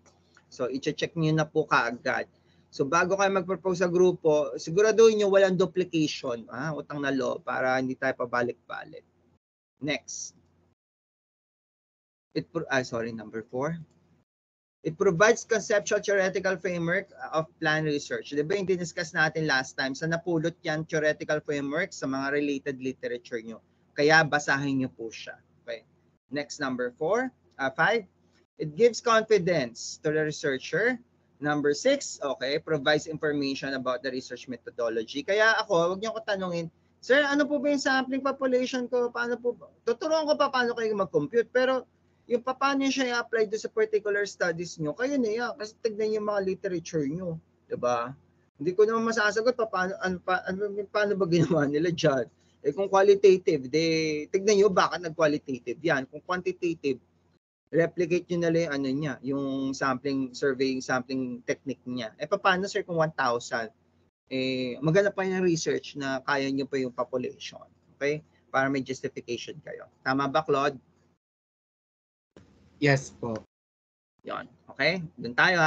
So, i-check nyo na po kaagad. So, bago kayo mag-propose sa grupo, siguraduhin nyo walang duplication. Utang na loob para hindi tayo pabalik-balik. Next. Number 4. It provides conceptual theoretical framework of plan research. Di ba yung diniscuss natin last time? Sa napulot yan, theoretical framework sa mga related literature nyo. Kaya basahin nyo po siya. Okay. Next, number 5. It gives confidence to the researcher. Number 6, okay, provides information about the research methodology. Kaya ako, wag niyo ko tanungin, sir, ano po ba yung sampling population ko? Paano po? Tuturuan ko pa paano kayo mag-compute. Pero yung paano siya i-apply doon sa particular studies nyo, kayo na yan. Kasi tignan yung mga literature nyo. Diba? Hindi ko naman masasagot paano ba ginawa nila dyan. Kung qualitative, tignan nyo bakit nag-qualitative yan. Kung quantitative, replicate nyo na lang yung niya, yung sampling survey, sampling technique niya. Paano sir kung 1,000? Maganda pa yung research na kaya nyo pa yung population. Okay? Para may justification kayo. Tama ba, Claude? Yes po. Yon. Okay? Doon tayo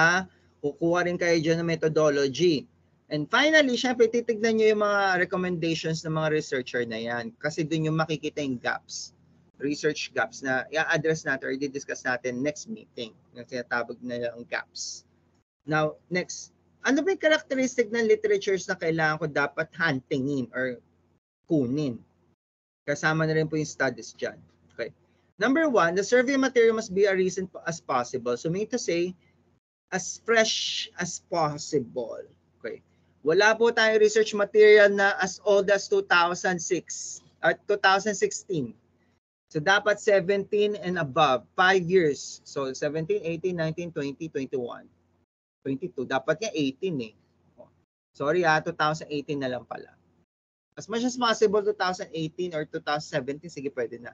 Kukuha rin kayo dyan ng methodology. And finally, syempre, titignan nyo yung mga recommendations ng mga researcher na yan. Kasi doon yung makikita yung gaps. Research gaps na i-address natin or i-discuss natin next meeting. Yung tinatawag na yung gaps. Now, next. Ano ba yung characteristic ng literatures na kailangan ko dapat huntingin or kunin? Kasama na rin po yung studies dyan. Okay. Number 1, the survey material must be as recent as possible. So, meaning to say, as fresh as possible. Okay. Wala po tayong research material na as old as 2006 at 2016. So, dapat 17 and above, 5 years. So, 17, 18, 19, 20, 21, 22. Dapat nga 18 eh. Sorry 2018 na lang pala. As much as possible, 2018 or 2017, sige pwede na.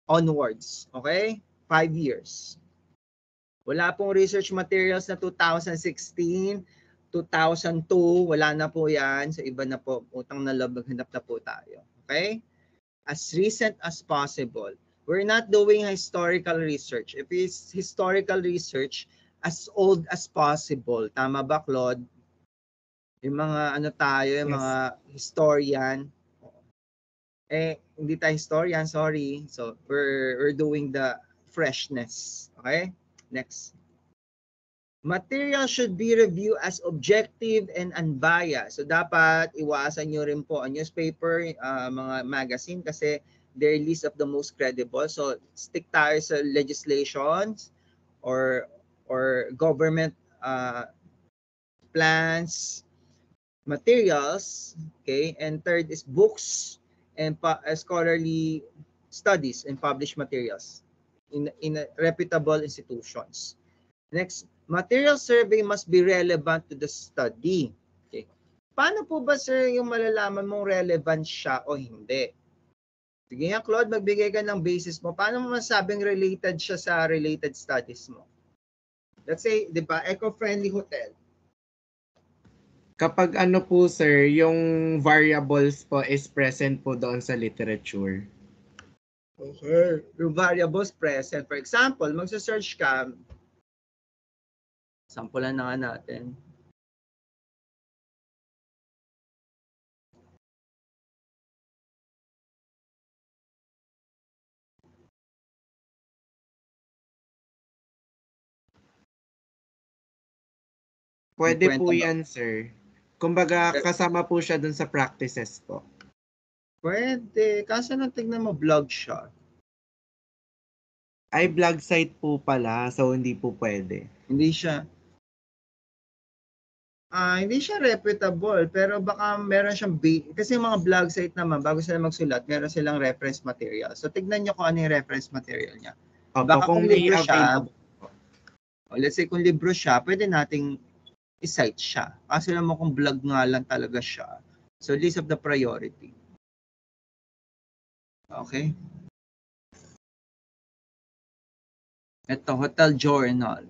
Onwards, okay? 5 years. Wala pong research materials na 2016, 2002, wala na po yan. Sa iba na po, utang na loob, maghanap na po tayo. Okay? As recent as possible. We're not doing historical research. If it's historical research, as old as possible. Tama ba, Claude? Yung mga yung Yes. mga historian, hindi tayo historian, sorry. So, we're doing the freshness. Okay? Next. Material should be reviewed as objective and unbiased. So, dapat iwasan nyo rin po ang newspaper, mga magazine kasi they're list of the most credible. So, stick tayo sa legislations or government plans, materials, okay? And third is books and scholarly studies and published materials in reputable institutions. Next, material survey must be relevant to the study. Okay. Paano po ba sir yung malalaman mong relevant siya o hindi? Sige nga Claude, magbigay ka ng basis mo. Paano mo masabing related siya sa related studies mo? Let's say, di ba, eco-friendly hotel. Kapag ano po sir, yung variables po is present po doon sa literature. Okay. Yung variables present. For example, magsa-search ka, sampulan na nga natin. Pwede Yung po kwento ba? yan sir. Kumbaga kasama po siya doon sa practices po. Pwede. Kaso nang tignan mo, blog siya. Ay, blog site po pala. So, hindi po pwede. Hindi siya reputable, pero baka meron siyang kasi yung mga blog site naman, bago sila magsulat, meron silang reference material. So, tignan nyo kung ano yung reference material niya. Opo, Baka kung kung may libro siya, available. let's say kung libro siya, pwede nating i-cite siya. Kaso naman kung blog nga lang talaga siya. So, list of the priority. Okay? Ito, Hotel Journal.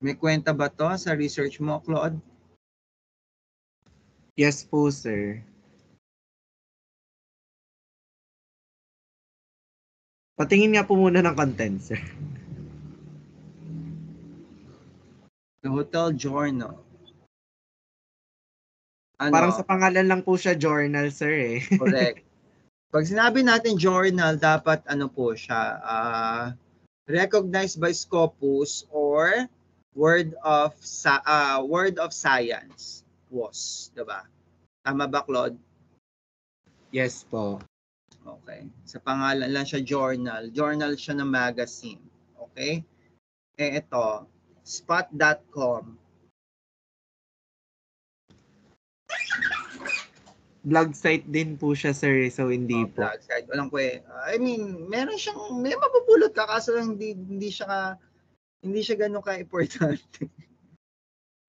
May kwenta ba to sa research mo, Claude? Yes po, sir. Patingin nga po muna ng content, sir. The Hotel Journal. Ano? Parang sa pangalan lang po siya journal, sir, eh. Correct. Pag sinabi natin journal, dapat ano po siya, recognized by Scopus or Word of Science was, 'di ba? Tama ba, Claude? Yes po. Okay. Sa pangalan lang siya journal. Journal siya ng magazine. Okay? Ito, spot.com. Blog site din po siya, sir, so hindi po. Blog site. Walang I mean, may mapupulot ka kaso lang hindi siya ganun ka-importante.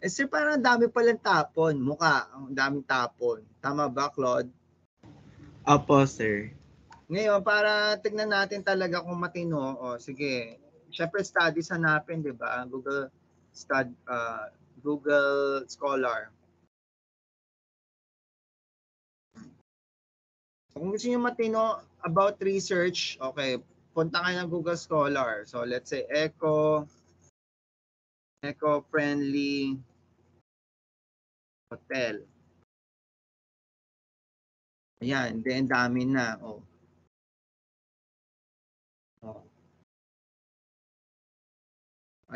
Sir, parang dami palang tapon. Ang daming tapon. Tama ba, Claude? Opo, sir. Ngayon, para tignan natin talaga kung matino, sige. Syempre, studies hanapin, di ba? Google Scholar. Kung gusto niyo matino about research, okay, punta kayo ng Google Scholar. So, let's say eco-friendly hotel. Ayan, then dami na.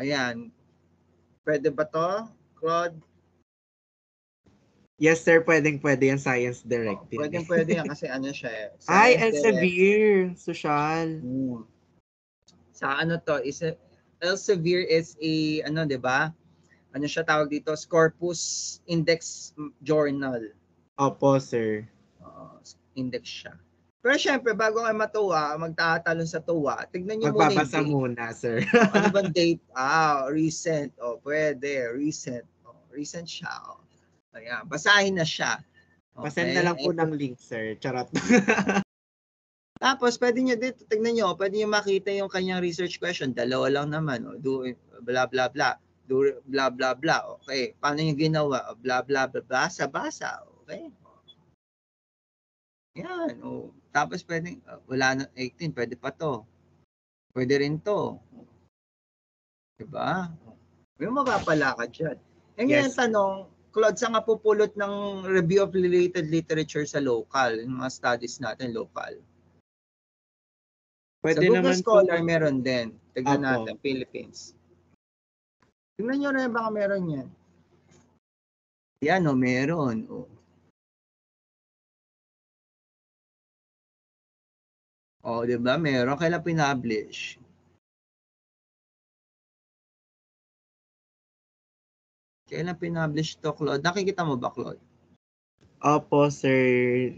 Ayan. Pwede ba to, Claude? Yes, sir, pwede yung Science Direct. Pwede yan kasi ano siya eh. Ay, Science Elsevier. Social. Sa ano to, Elsevier is a, ano, di ba? Ano siya tawag dito? Scopus Index Journal. Opo, sir. Index siya. Pero syempre, bago kayo matuwa, magtatalon sa tuwa, tignan nyo Magbabasa muna, sir. Ano bang date? Recent. Pwede. Recent. Recent siya. Ayan, basahin na siya. Okay. Pasend na lang po ng link, sir. Charot. Tapos, pwede nyo dito, tignan nyo, pwede nyo makita yung kanyang research question. Dalawa lang naman. Do blah, blah, blah. Do blah, blah, blah. Okay. Paano nyo ginawa? Blah, blah, blah. Basa. Okay. Yan. Tapos, pwede, wala na 18. Pwede pa to. Pwede rin to. Diba? May mapapala ka dyan. Ngayon, tanong, Claude, saan nga pupulot ng review of related literature sa local? Yung mga studies natin local. Pwede sa Google naman Scholar, po. meron din. Tignan natin, Philippines. Tignan nyo rin baka meron yan. Yan meron. Diba? Meron. Kailan pinablish? Kailan pinablish to, Claude? Nakikita mo ba, Claude? Opo, sir.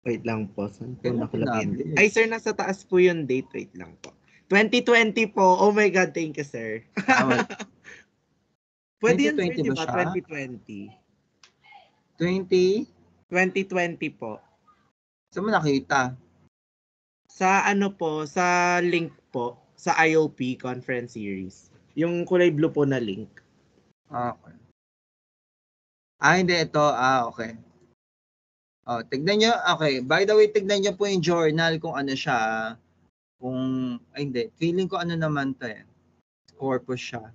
Wait lang po. Saan po nakalagay? Ay, sir, nasa taas po yung date. Wait lang po. 2020 po. Oh my God, thank you, sir. Pwede yan, sir, diba? 2020. 2020 po. Saan mo nakita? Sa ano po, sa link po, sa IOP conference series. Yung kulay blue po na link. Okay. Hindi, ito. Okay. Tignan nyo. Okay. By the way, tignan nyo po yung journal kung ano siya. Hindi. Feeling ko ano naman to eh. Corpus siya.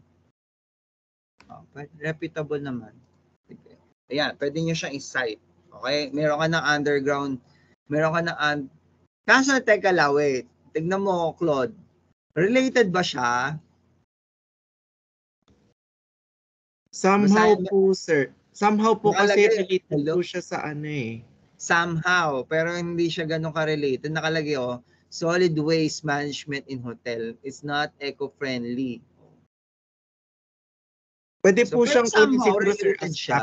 Reputable naman. Ayan. Pwede nyo siyang i-cite. Okay? Meron ka ng underground. Kaso, teka lang, wait. Tignan mo, Claude. Related ba siya Somehow Basahin mo, po, sir. Somehow po kasi nakalagay, related hello? po siya sa ano eh. Somehow, pero hindi siya ganun ka-related. Nakalagay, solid waste management in hotel. It's not eco-friendly. Pwede So, po pero siyang kunin somehow siguro, sir, related as fact. siya.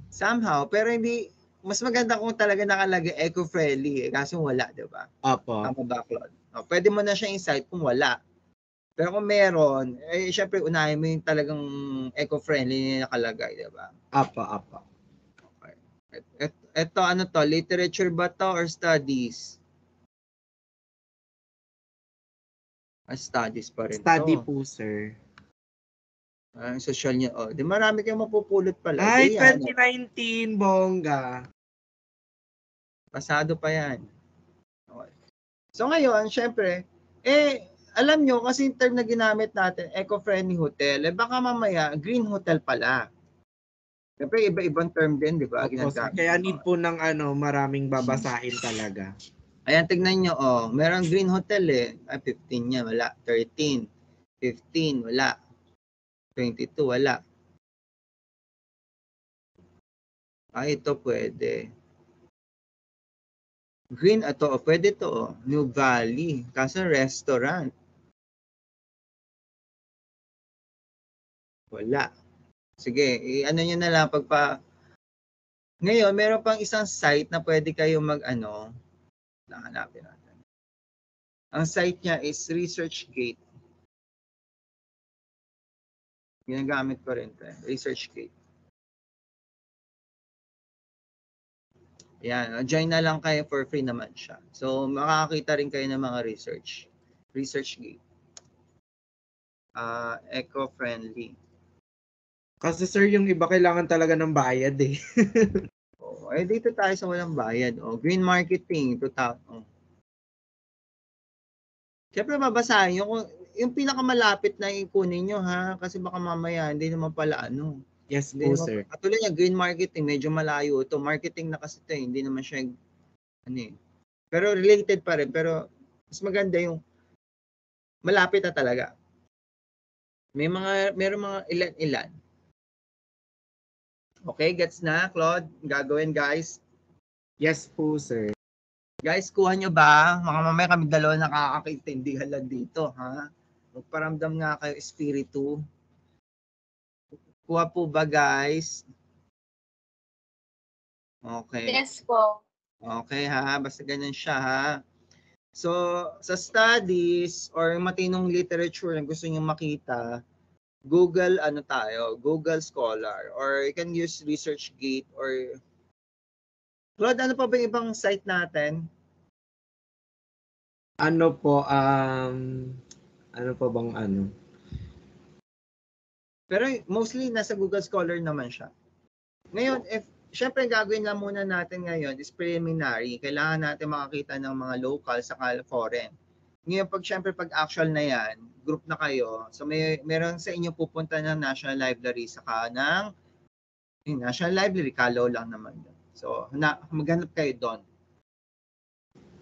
Somehow, pero hindi, mas maganda kung talaga nakalagay eco-friendly, kaso wala, di ba? Opo. Tama ba, Claude? Pwede mo na siya insight kung wala. Pero kung meron, syempre unahin mo yung talagang eco-friendly na nakalagay, di ba? Opo. Okay. Ito, ano to? Literature ba to or studies? Studies pa rin Study to. po, sir. Social niya. Di marami kayong mapupulot pala. Ay, Di yan. 2019, bongga. Pasado pa yan. Okay. So ngayon, syempre, alam nyo, kasi yung term na ginamit natin, eco-friendly hotel, baka mamaya, green hotel pala. Syempre, iba-ibang term din, di ba? Opo, sir. Ginagamit. Kaya need po ng maraming babasahin talaga. Ayan, tignan nyo, merong green hotel 15 niya, wala. 13, 15, wala. 22, wala. Ito pwede. Green, pwede to, New Valley. Kaso restaurant. Wala. Sige, ano nyo na lang Ngayon, meron pang isang site na pwede kayo hanapin natin. Ang site niya is ResearchGate. Ginagamit ko rin ito. ResearchGate. Yan, join na lang kayo for free naman siya. So, makakakita rin kayo ng mga research. ResearchGate. Eco-friendly. Kasi sir, yung iba kailangan talaga ng bayad eh. Dito tayo sa walang bayad. Green marketing, 2000. Siyempre, babasahin nyo. Yung pinakamalapit na ikunin nyo, ha? Kasi baka mamaya, hindi naman pala Yes Hindi po, naman, sir. katulad niya, green marketing, medyo malayo ito. Marketing na kasi ito, hindi naman siya, Pero related pa rin, pero mas maganda yung malapit na talaga. Meron mga ilan-ilan. Okay, gets na, Claude? Gagawin, guys? Yes po, sir. Guys, kuha nyo ba? Mga mamaya kami dalawa nakakaintindihan lang dito, ha? Magparamdam nga kayo, espiritu. Kuha po ba, guys? Okay. Yes po. Okay, ha? Basta ganyan siya, ha? So, sa studies or matinong literature na gusto niyo makita, Google Google Scholar, or you can use ResearchGate or Claude, ano pa ba yung ibang site natin? Ano po bang Pero mostly nasa Google Scholar naman siya. Ngayon, syempre gagawin lang muna natin ngayon is preliminary. Kailangan natin makakita ng mga local sa foreign. Ngayon, pag actual na yan, group na kayo, so meron sa inyo pupunta ng National Library saka ng National Library, Kalaw lang naman yun. So, maghanap kayo doon.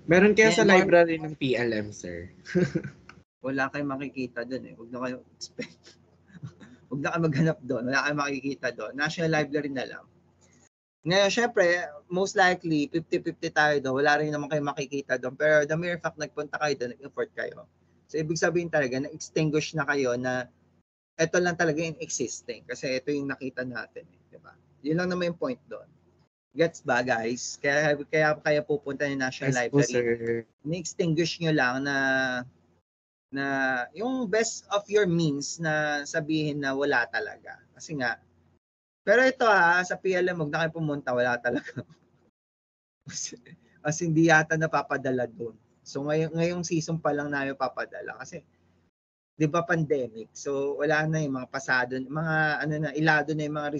Meron kaya sa And library ng PLM, sir? Wala kayong makikita doon Huwag na kayo expect. Huwag na kayo maghanap doon. Wala kayong makikita doon. National Library na lang. Ngayon, syempre, most likely, 50-50 tayo doon. Wala rin naman kayo makikita doon. Pero the mere fact, nagpunta kayo doon, nag-effort kayo. So, ibig sabihin talaga, na-extinguish na kayo na ito lang talaga yung existing. Kasi ito yung nakita natin. Diba? Yun lang naman yung point doon. Gets ba, guys? Kaya pupunta ng National Yes po, Library. sir. Ni-extinguish nyo lang na yung best of your means na sabihin na wala talaga. Kasi nga, pero ito sa PLM, huwag na kayo pumunta, wala talaga. Kasi hindi yata napapadala doon. So ngayong season pa lang namin papadala kasi 'di ba pandemic. So wala na yung mga pasado, mga ilado na yung mga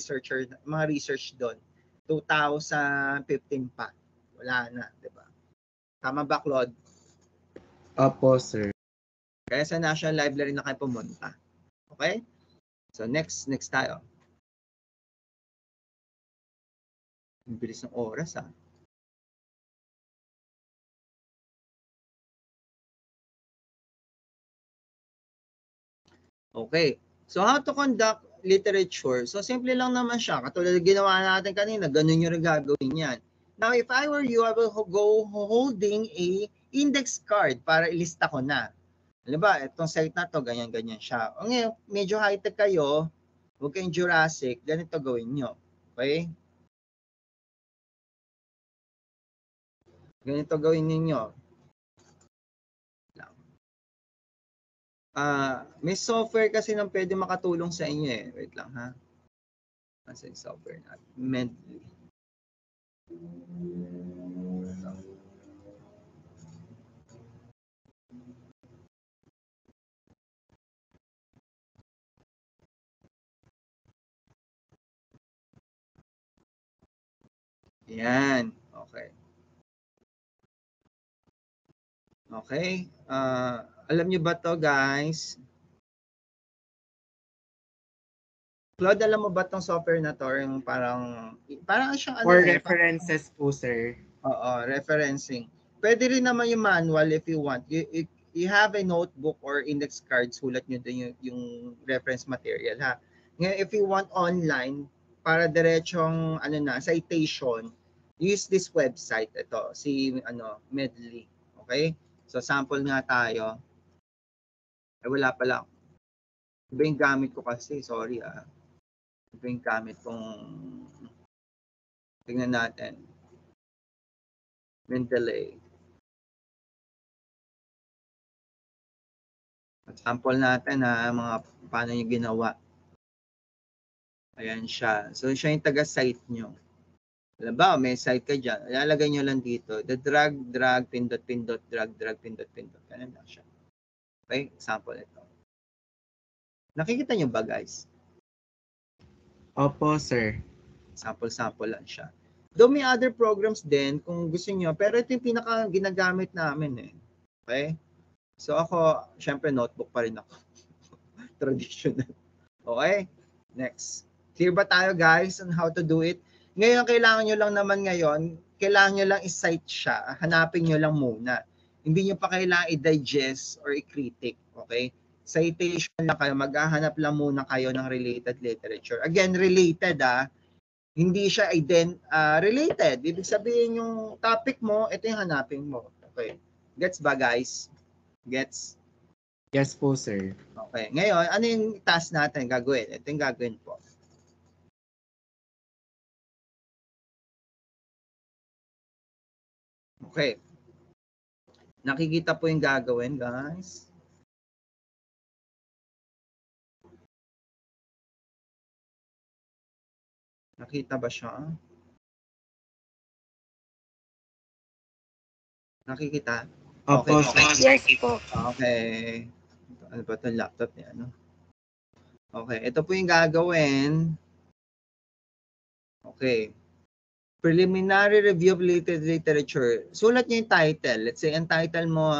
research doon. 2015 pa. Wala na, 'di ba? Tama ba, Claude? Opo, sir. Kaya sa National Library na kayo pumunta. Okay? So next tayo. Ang bilis ng oras Okay. So how to conduct literature. So, simple lang naman siya. Katulad ng ginawa natin kanina, ganun yung gagawin yan. Now, if I were you, I will go holding a index card para ilista ko na. Alam ba, itong site na to, ganyan-ganyan siya. O ngayon, medyo high-tech kayo, huwag kayong Jurassic, ganito gawin nyo. Okay? Ganito gawin ninyo. May software kasi nang pwede makatulong sa inyo eh. Wait lang ha. Kasi software natin. Mental. Yan. Okay. Okay. Alam nyo ba to guys? Claude, alam mo ba tong software na to? Yung parang siyang For references po, sir. Oo, referencing. Pwede rin naman yung manual if you want. You have a notebook or index card, sulat nyo din yung reference material ha. Ngayon, if you want online, para diretsong citation, use this website. Ito, si Medley. Okay? So, sample nga tayo. Wala pa lang. Iba yung gamit ko kasi. Sorry Iba yung gamit kong... Tingnan natin. Mendeley. Sample natin mga paano nyo ginawa. Ayan siya. So, siya yung taga-site nyo. Alam ba, may site ka dyan. Ilalagay nyo lang dito. The drag, pindot, drag, pindot. Ganun lang siya. Okay? Sample ito. Nakikita nyo ba, guys? Opo, sir. Sample lang siya. Though may other programs din kung gusto nyo. Pero ito yung pinaka ginagamit namin eh. Okay? So ako, syempre notebook pa rin ako. Traditional. Okay? Next. Clear ba tayo guys on how to do it? Ngayon, kailangan nyo lang naman kailangan nyo lang i-cite siya. Hanapin nyo lang muna. Hindi nyo pa kailangan i-digest or i-critic. Okay? Citation lang kayo. Maghahanap lang muna kayo ng related literature. Again, related Hindi siya related. Ibig sabihin yung topic mo, ito yung hanapin mo. Okay. Gets ba guys? Gets? Yes po, sir. Okay. Ngayon, ano yung task natin gagawin? Ito yung gagawin po. Okay. Nakikita po yung gagawin, guys. Nakita ba siya? Nakikita? Opo, Okay. Yes po. Okay. Ano ba itong laptop niya? Okay. Ito po yung gagawin. Okay. Preliminary review of literature. Sulat niyo yung title. Let's say, ang title mo,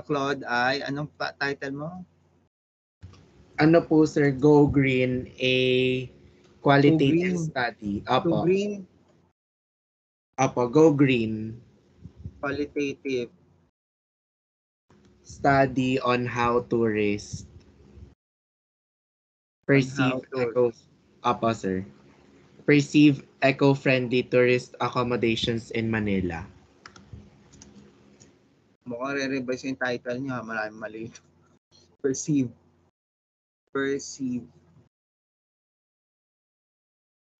Claude, ay, anong title mo? Ano po, sir? Go Green, a qualitative study. Opo. Go Green? Opo, Go Green. Qualitative. Study on how tourists perceive Opo, sir. Perceive eco-friendly tourist accommodations in Manila. Mukhang re-revise yung title niya. Maraming mali. Perceive.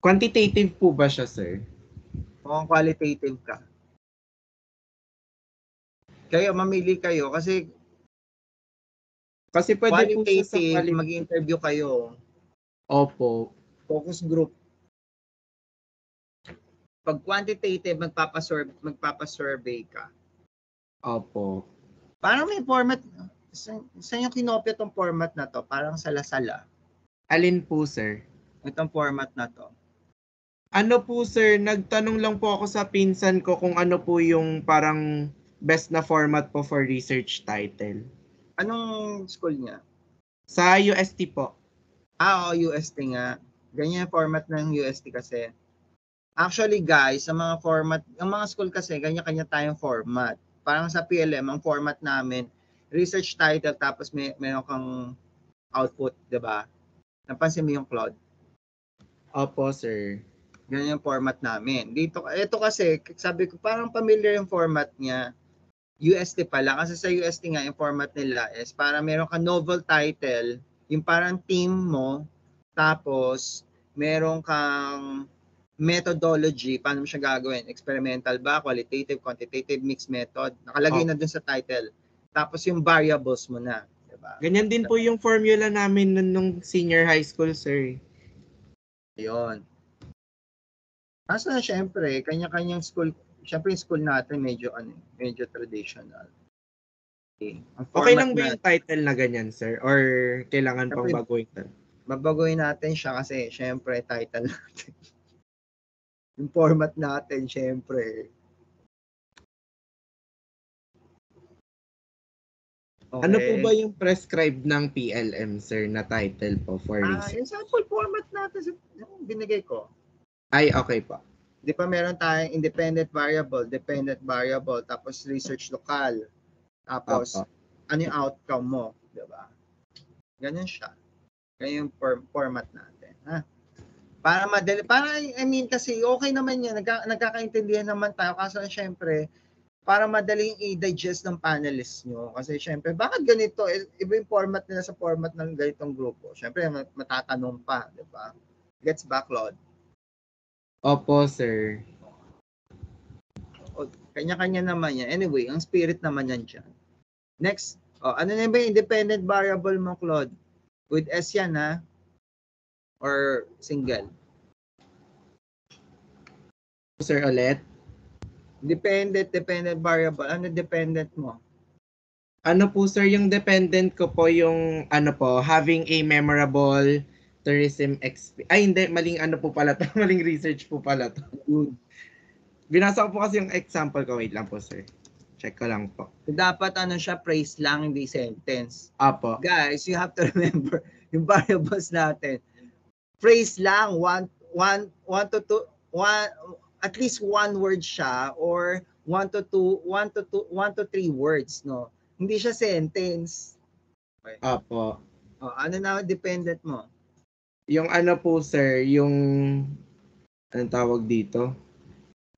Quantitative po ba siya, sir? Mukhang qualitative ka. Kayo, mamili kayo kasi pwede po siya sa qualitative, mag-interview kayo. Opo. Focus group. Pag quantitative, magpapasurvey ka. Opo. Parang may format. Saan yung kinopya tong format na to? Parang sala-sala. Alin po, sir? Itong format na to. Ano po, sir? Nagtanong lang po ako sa pinsan ko kung ano po yung parang best na format po for research title. Anong school niya? Sa UST po. UST nga. Ganyan yung format ng UST kasi. Actually guys, sa mga format, ang mga school kasi, kanya-kanya tayong format. Parang sa PLM, ang format namin, research title, tapos meron kang output, di ba? Napansin mo yung Claude? Opo, sir. Ganyan yung format namin. Dito, ito kasi, sabi ko, parang familiar yung format niya. UST pala. Kasi sa UST nga, yung format nila is para meron ka novel title, yung parang team mo, tapos meron kang methodology, paano mo siya gagawin? Experimental ba? Qualitative, quantitative, mixed method? Nakalagay na dun sa title. Tapos yung variables mo na. Diba? Ganyan din po yung formula namin nung senior high school, sir. Yun. Kaso na syempre, kanya-kanyang school, syempre yung school natin medyo medyo traditional. Okay. Ang Okay format lang ba na, yung title na ganyan, sir? Or kailangan pang syempre, baguhin? babaguhin natin siya kasi syempre title natin. Yung format natin syempre. Okay. Ano po ba yung prescribed ng PLM, sir, na title po for research? Yung sample format natin, yung binigay ko. Ay, okay po. Di ba meron tayong independent variable, dependent variable, tapos research local. Tapos, Opo. ano yung outcome mo? Di ba? Ganun siya. Ganyan yung format natin. Ha? Para madali, I mean kasi okay naman yan, nagkakaintindihan naman tayo. Kaso syempre, para madaling i-digest ng panelists nyo. Kasi syempre, bakit ganito? Iba yung format nila sa format ng ganitong grupo. Syempre, matatanong pa, di ba? Gets back, Claude? Opo, sir. Kanya-kanya naman yan. Anyway, ang spirit naman yan dyan. Next, ano na ba yung independent variable mo, Claude? With S yan, ha? Or single? Sir, ulit? Dependent variable. Ano dependent mo? Ano po, sir, yung dependent ko po yung, having a memorable tourism experience. Ay, hindi, maling ano po pala to. Maling research po pala to. Binasa ko po kasi yung example ko. Wait lang po, sir. Check ko lang po. Dapat ano siya, phrase lang, hindi sentence. Apo. Guys, you have to remember yung variables natin. Phrase lang, at least one word siya or 1 to 3 words, no? Hindi siya sentence. Okay. Apo. Ano na dependent mo? Yung ano po, sir, yung anong tawag dito?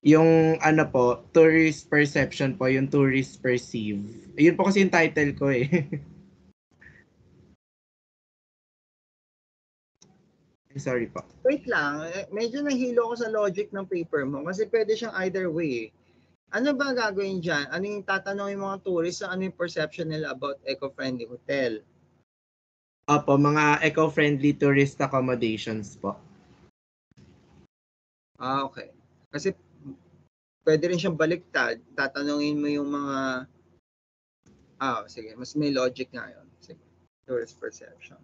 Yung ano po, tourist perception po, yung tourist perceive. Yun po kasi yung title ko eh. Sorry po. Wait lang, medyo nahilo ko sa logic ng paper mo kasi pwede siyang either way. Ano ba gagawin dyan? Ano yung tatanungin mga tourists? Ano yung perception nila about eco-friendly hotel? Opo, mga eco-friendly tourist accommodations po. Okay. Kasi pwede rin siyang baliktad. Tatanungin mo yung mga... sige. Mas may logic nga yun. Sige. Tourist perception.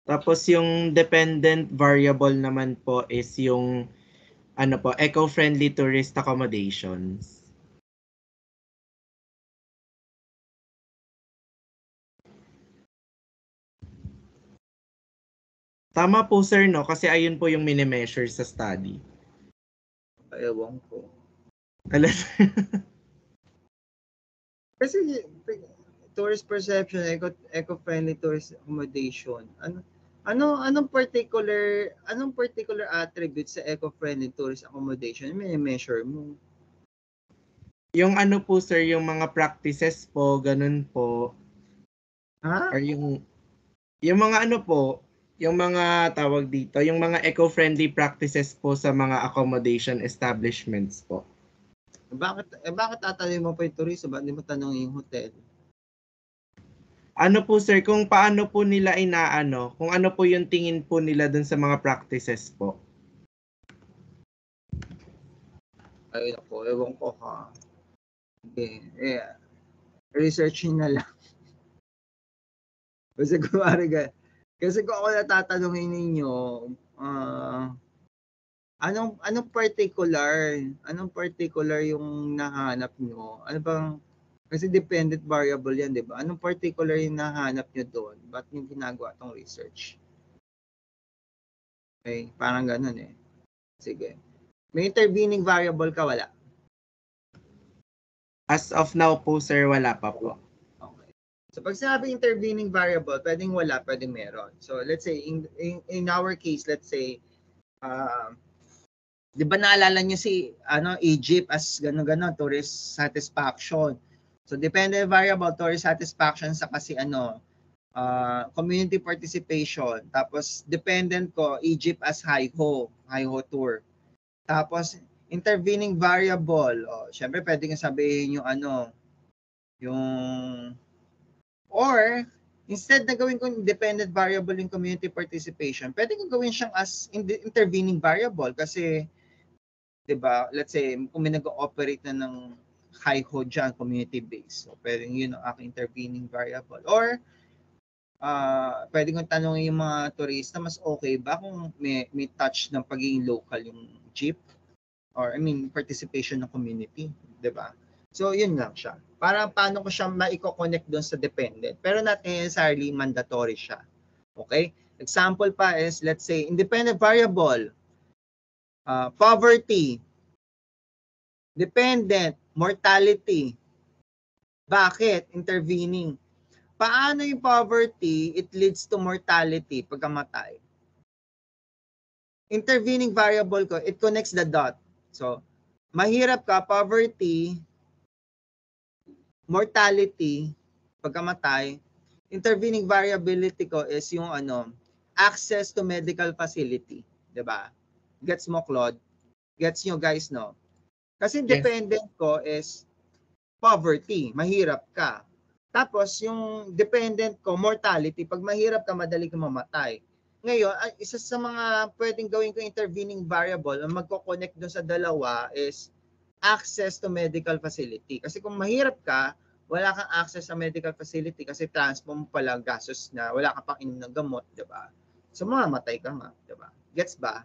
Tapos yung dependent variable naman po is yung eco-friendly tourist accommodations. Tama po, sir, no? Kasi ayun po yung mini-measure sa study. Ewan ko. Kasi tourist perception, eco-friendly tourist accommodation. Anong particular attribute sa eco-friendly tourist accommodation may measure mo? Yung ano po, sir, yung mga practices po, ganun po. Ha? Or yung mga ano po, yung mga tawag dito, yung mga eco-friendly practices po sa mga accommodation establishments po. Bakit tatanungin mo pa yung turista? Bakit hindi mo tanongin yung hotel? Ano po, sir, kung paano po nila kung ano po yung tingin po nila dun sa mga practices po. Ay, ako, ewan ko ha. Okay. Researching na lang. Kasi kung ako natatanungin ninyo, anong particular yung nahanap nyo? Ano bang, kasi dependent variable yan, di ba? Anong particular yung nahanap nyo doon? Ba't yung ginagawa tong research? Okay, parang ganun eh. Sige. May intervening variable ka, wala? As of now po, sir, wala pa po. Okay. So pag sinabi intervening variable, pwedeng wala, pwedeng meron. So let's say, in our case, let's say, di ba naalala niyo si Egypt as gano'n, tourist satisfaction. So dependent variable, tourist satisfaction sa kasi community participation. Tapos dependent ko, Egypt as HIHO tour. Tapos intervening variable, syempre pwede kang sabihin yung or instead na gawin ko independent variable yung community participation, pwede kong gawin siyang as intervening variable kasi 'di ba, let's say kung may nag-ooperate na ng HIHO dyan, community base, so pwedeng yun ang aking intervening variable. Or pwede kong tanongin yung mga turista, mas okay ba kung may touch ng pagiging local yung jeep? Or participation ng community, 'di ba? So yun lang siya. Para paano ko siya maiko-connect doon sa dependent, pero not necessarily mandatory siya. Okay? Example pa is, let's say, independent variable, poverty, dependent, mortality. Bakit? Intervening. Paano yung poverty, it leads to mortality pagkamatay? Intervening variable ko, it connects the dot. So, mahirap ka, poverty, mortality, pagkamatay. Intervening variability ko is yung access to medical facility. Diba? Gets mo, Claude? Gets nyo, guys, no? Kasi Yes. dependent ko is poverty, mahirap ka. Tapos yung dependent ko, mortality, pag mahirap ka, madali ka mamatay. Ngayon, isa sa mga pwedeng gawin ko intervening variable, ang magko-connect doon sa dalawa is access to medical facility. Kasi kung mahirap ka, wala kang access sa medical facility kasi transpo mo pala gastos na wala ka pang inom ng gamot, di ba? So mamamatay ka nga, di ba? Gets ba?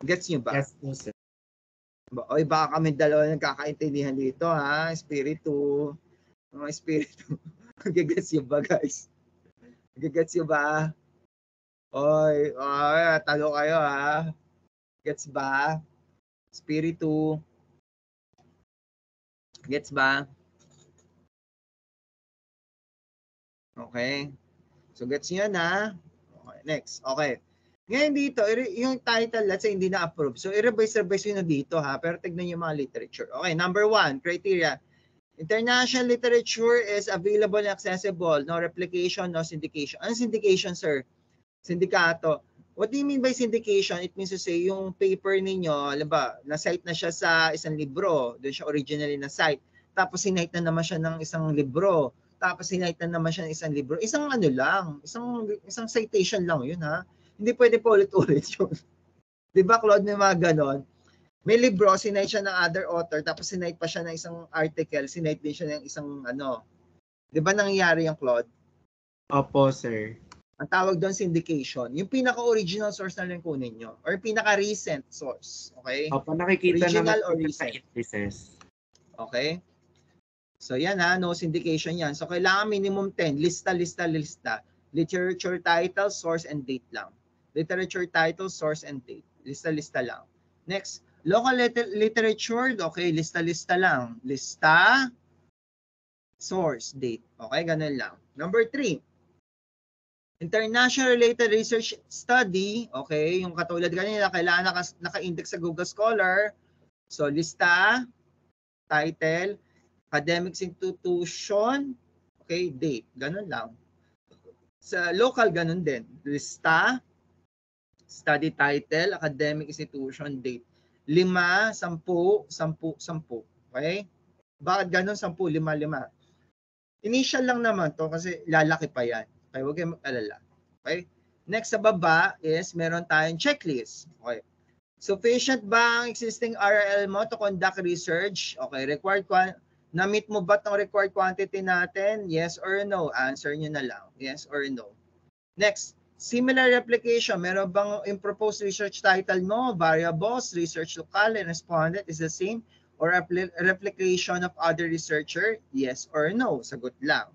Gets nyo ba? Yes po, sir. Oy, baka kami dalawa nagkakaintindihan dito, ha? Espiritu. Mga espiritu. Gagets nyo ba, guys? Gagets nyo ba? Oy, talo kayo, ha? Gets ba? Espiritu. Gets ba? Okay. So, gets nyo na? Okay, next. Okay. Ngayon dito, yung title, let's say, hindi na-approve. So, i-revise nyo na dito, ha? Pero tignan nyo yung mga literature. Okay, number 1, criteria. International literature is available and accessible. No replication, no syndication. Ano syndication, sir? Sindikato. What do you mean by syndication? It means to say, yung paper ninyo, ba, na-cite na siya sa isang libro. Doon siya originally na-cite. Tapos, sinite na naman siya ng isang libro. Tapos, sinite na naman siya ng isang libro. Isang lang. Isang citation lang yun, ha? Hindi pwede po ulit-ulit yun. Di ba, Claude, may mga ganon? May libro, sinite siya ng other author, tapos sinite pa siya ng isang article, sinite din siya ng isang Di ba nangyayari yung Claude? Opo, sir. Ang tawag doon syndication. Yung pinaka-original source na lang kunin nyo. Or pinaka-recent source. Okay? Opo, nakikita Original naman or sa recent? indices. Okay? So yan, ha, no syndication yan. So kailangan minimum 10. Lista. Literature title, source, and date lang. Literature title, source, and date. Lista lang. Next, local literature, okay, lista lang. Lista, source, date. Okay, ganun lang. Number 3, international related research study, okay, yung katulad kanina, kailangan naka-index sa Google Scholar. So, lista, title, academic institution, okay, date. Ganun lang. Sa local, ganun din. Lista, study title, academic institution, date. 5, 10, 10. Okay? Bakit ganun 10, 5? Initial lang naman to kasi lalaki pa yan. Okay, huwag kayong mag-alala. Okay? Next sa baba is meron tayong checklist. Okay. Sufficient ba ang existing RL mo to conduct research? Okay, na-meet mo ba itong required quantity natin? Yes or no? Answer nyo na lang. Yes or no. Next, similar replication. Meron bang yung proposed research title mo, variables, research locale, and respondent is the same? Or replication of other researcher? Yes or no? Sagot lang.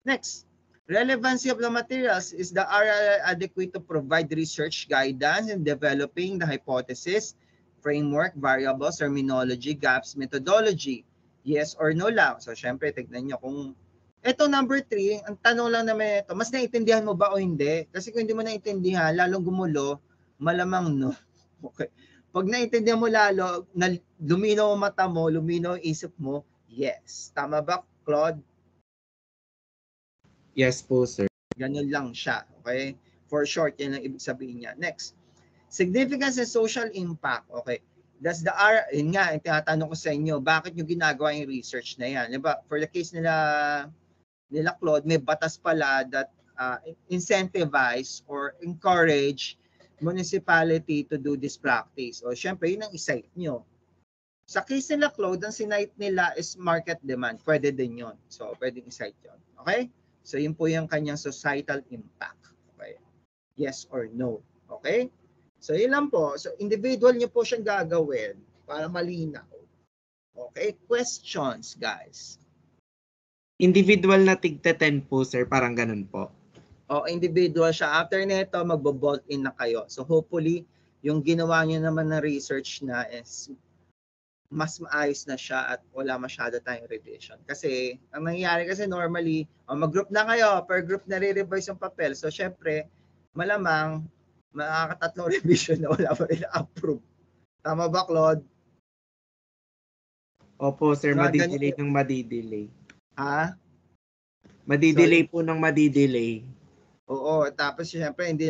Next, Relevancy of the materials is the RLL adequate to provide research guidance in developing the hypothesis, framework, variables, terminology, gaps, methodology. Yes or no lang. So, syempre, tignan nyo kung ito number 3, ang tanong lang naman ito, mas naiintindihan mo ba o hindi? Kasi kung hindi mo naiintindihan, lalong gumulo, malamang no. Okay. Pag naiintindihan mo lalo, na luminaw ang mata mo, luminaw ang isip mo, yes. Tama ba, Claude? Yes po, sir. Ganun lang siya. Okay? For short, yan ang ibig sabihin niya. Next. Significance and social impact. Okay. Does the yun nga, yung tinatanong ko sa inyo, bakit nyo ginagawa yung research na yan? Diba? For the case nila Claude, may batas pala that incentivize or encourage municipality to do this practice. O syempre, yun ang isite nyo. Sa case nila Claude, ang sinite nila is market demand. Pwede din yun. So, pwedeng isite yun. Okay? So, yun po yung kanyang societal impact. Okay? Yes or no. Okay? So, yun lang po. So, individual nyo po siyang gagawin para malinaw. Okay? Questions, guys. Individual na tigta 10 po, sir. Parang ganun po. O, individual siya. After nito, magbo-bolt in na kayo. So, hopefully, yung ginawa nyo naman na research na is mas maayos na siya at wala masyado tayong revision. Kasi, ang nangyayari kasi normally, mag-group na kayo, per group na re-revise yung papel. So, syempre, malamang, makakatatlong revision na wala pa rin approve. Tama ba, Claude? Opo, sir. So, Madidelay ng madidelay. Ha? Madidelay po ng madidelay. Oo, tapos syempre, hindi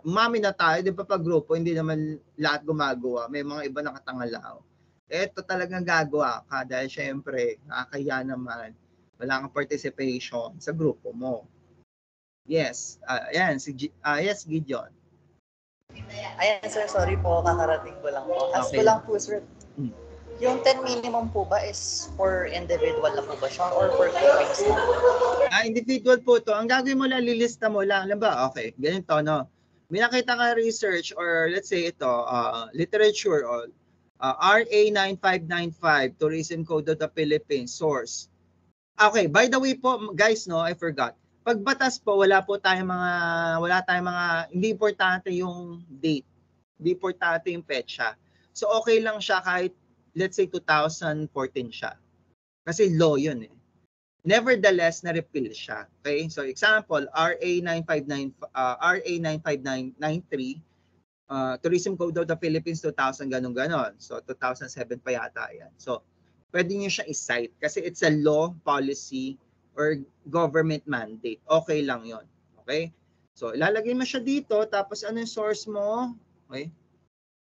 umami na tayo, di ba pag grupo, hindi naman lahat gumagawa. May mga iba nakatangalaw. Ito talagang gagawa ka dahil syempre, nakakaya naman, wala kang participation sa grupo mo. Yes, ayan, yes, Gideon. Ayan sir, sorry po, kakarating ko lang po. Ask Okay. ko lang po sir, yung 10 minimum po ba is for individual na po ba siya or for groupings na? Individual po to. Ang gagawin mo lang, lilista mo lang. Alam ba? Okay, ganito, no? May nakita ka research or let's say ito, literature or RA 9595, Tourism Code of the Philippines, source. Okay, by the way po, guys, no, I forgot. Pag batas po, wala tayong mga, hindi importante yung date. Hindi importante yung petsa. So, okay lang siya kahit, let's say, 2014 siya. Kasi law yun eh. Nevertheless, na-repeal siya. Okay? So, example, RA 95993, Tourism Code of the Philippines 2000, ganon. So, 2007 pa yata yan. So, pwede nyo siya i-cite kasi it's a law, policy, or government mandate. Okay lang yon. Okay? So, ilalagay mo siya dito. Tapos, ano yung source mo? Okay?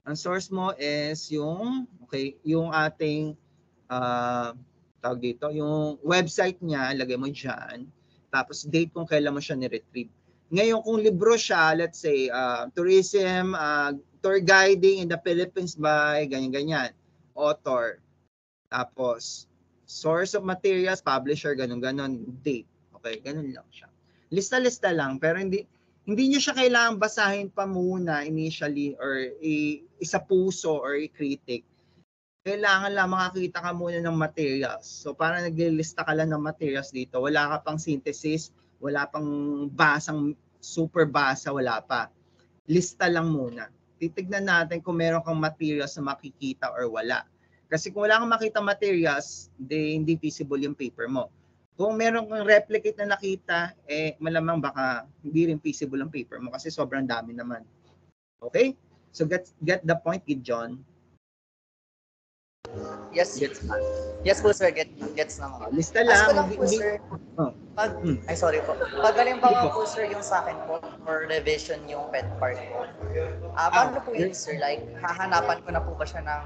Ang source mo is yung, okay, yung ating, tawag dito, yung website niya, lagay mo dyan. Tapos, date kung kailan mo siya ni-retrieve. Ngayon, kung libro siya, let's say, tourism, tour guiding in the Philippines by ganyan-ganyan, author. Tapos, source of materials, publisher, ganon-ganon, date. Okay, ganon lang siya. Lista-lista lang, pero hindi niyo siya kailangan basahin pa muna initially or isa puso or i-critic. Kailangan lang makakita ka muna ng materials. So, para naglilista ka lang ng materials dito, wala ka pang synthesis, wala pang basang super basa, wala pa. Lista lang muna. Titignan natin kung meron kang materials na makikita or wala. Kasi kung wala kang makita materials, hindi feasible yung paper mo. Kung meron kang replicate na nakita, malamang baka hindi rin feasible ang paper mo kasi sobrang dami naman. Okay? So get the point, Gideon. Yes. Yes po sir, gets naman. Lista Ask ko lang. lang po sir, ay sorry po. Pag halimbawa po sir yung sa akin po for revision yung pet park po. Paano po yun sir? Like, hahanapan ko na po ba siya ng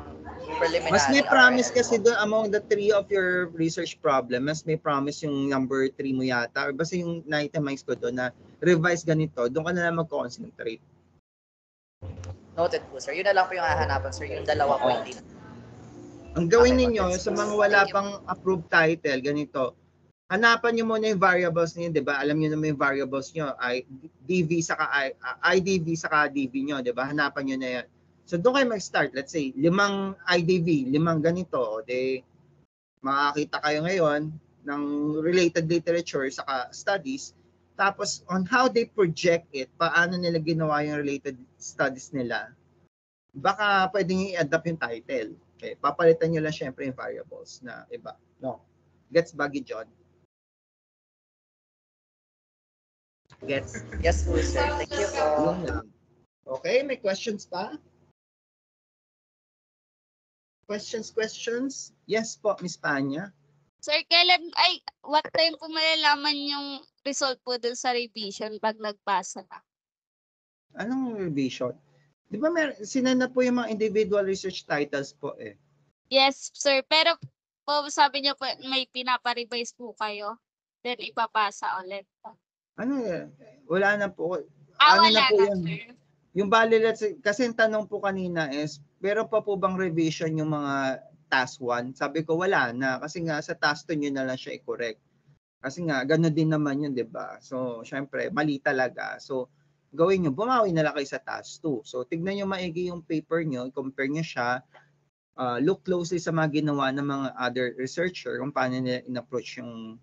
preliminary? Mas may promise kasi doon among the 3 of your research problem, mas may promise yung number 3 mo yata or basta yung na-itemize ko doon na revise ganito, doon ka na lang mag-concentrate. Noted po sir. Yun na lang po yung hahanapan sir, yung dalawa po hindi. Ang gawin ninyo sa mga wala pang approved title, ganito, hanapan nyo muna yung variables niyo, di ba? Alam nyo naman yung variables nyo, IDV saka DV nyo, di ba? Hanapan nyo na yan. So doon kayo mag-start. Let's say, 5 IDV, 5 ganito. O de, makakita kayo ngayon ng related literature saka studies, Tapos on how they project it, paano nila ginawa yung related studies nila, baka pwedeng i-adapt yung title. Okay, papalitan nyo lang syempre yung variables na iba. No. Gets baggy, John? Gets? Yes po, sir. Thank you po. Yun lang. Okay, may questions pa? Questions? Yes po, Miss Panya. Sir, what time po malalaman yung result po dun sa revision pag nagpasa na? Anong revision? Di ba sinana po yung mga individual research titles po eh. Yes, sir. Pero po, sabi niyo po, may pinapa-revise po kayo. Then ipapasa ulit. Ano eh? Wala na po. Wala na po na, yan? sir. Yung bali, kasi yung tanong po kanina is, pero pa po bang revision yung mga task 1? Sabi ko, wala na. Kasi nga, sa task 2 nyo na lang siya i-correct. Kasi nga, gano'n din naman yun, di ba? So, syempre, mali talaga. So, gawin nyo, bumawi na lang kayo sa task 2. So, tignan nyo maigi yung paper nyo, compare nyo siya, look closely sa mga ginawa ng mga other researcher, kung paano nila in-approach yung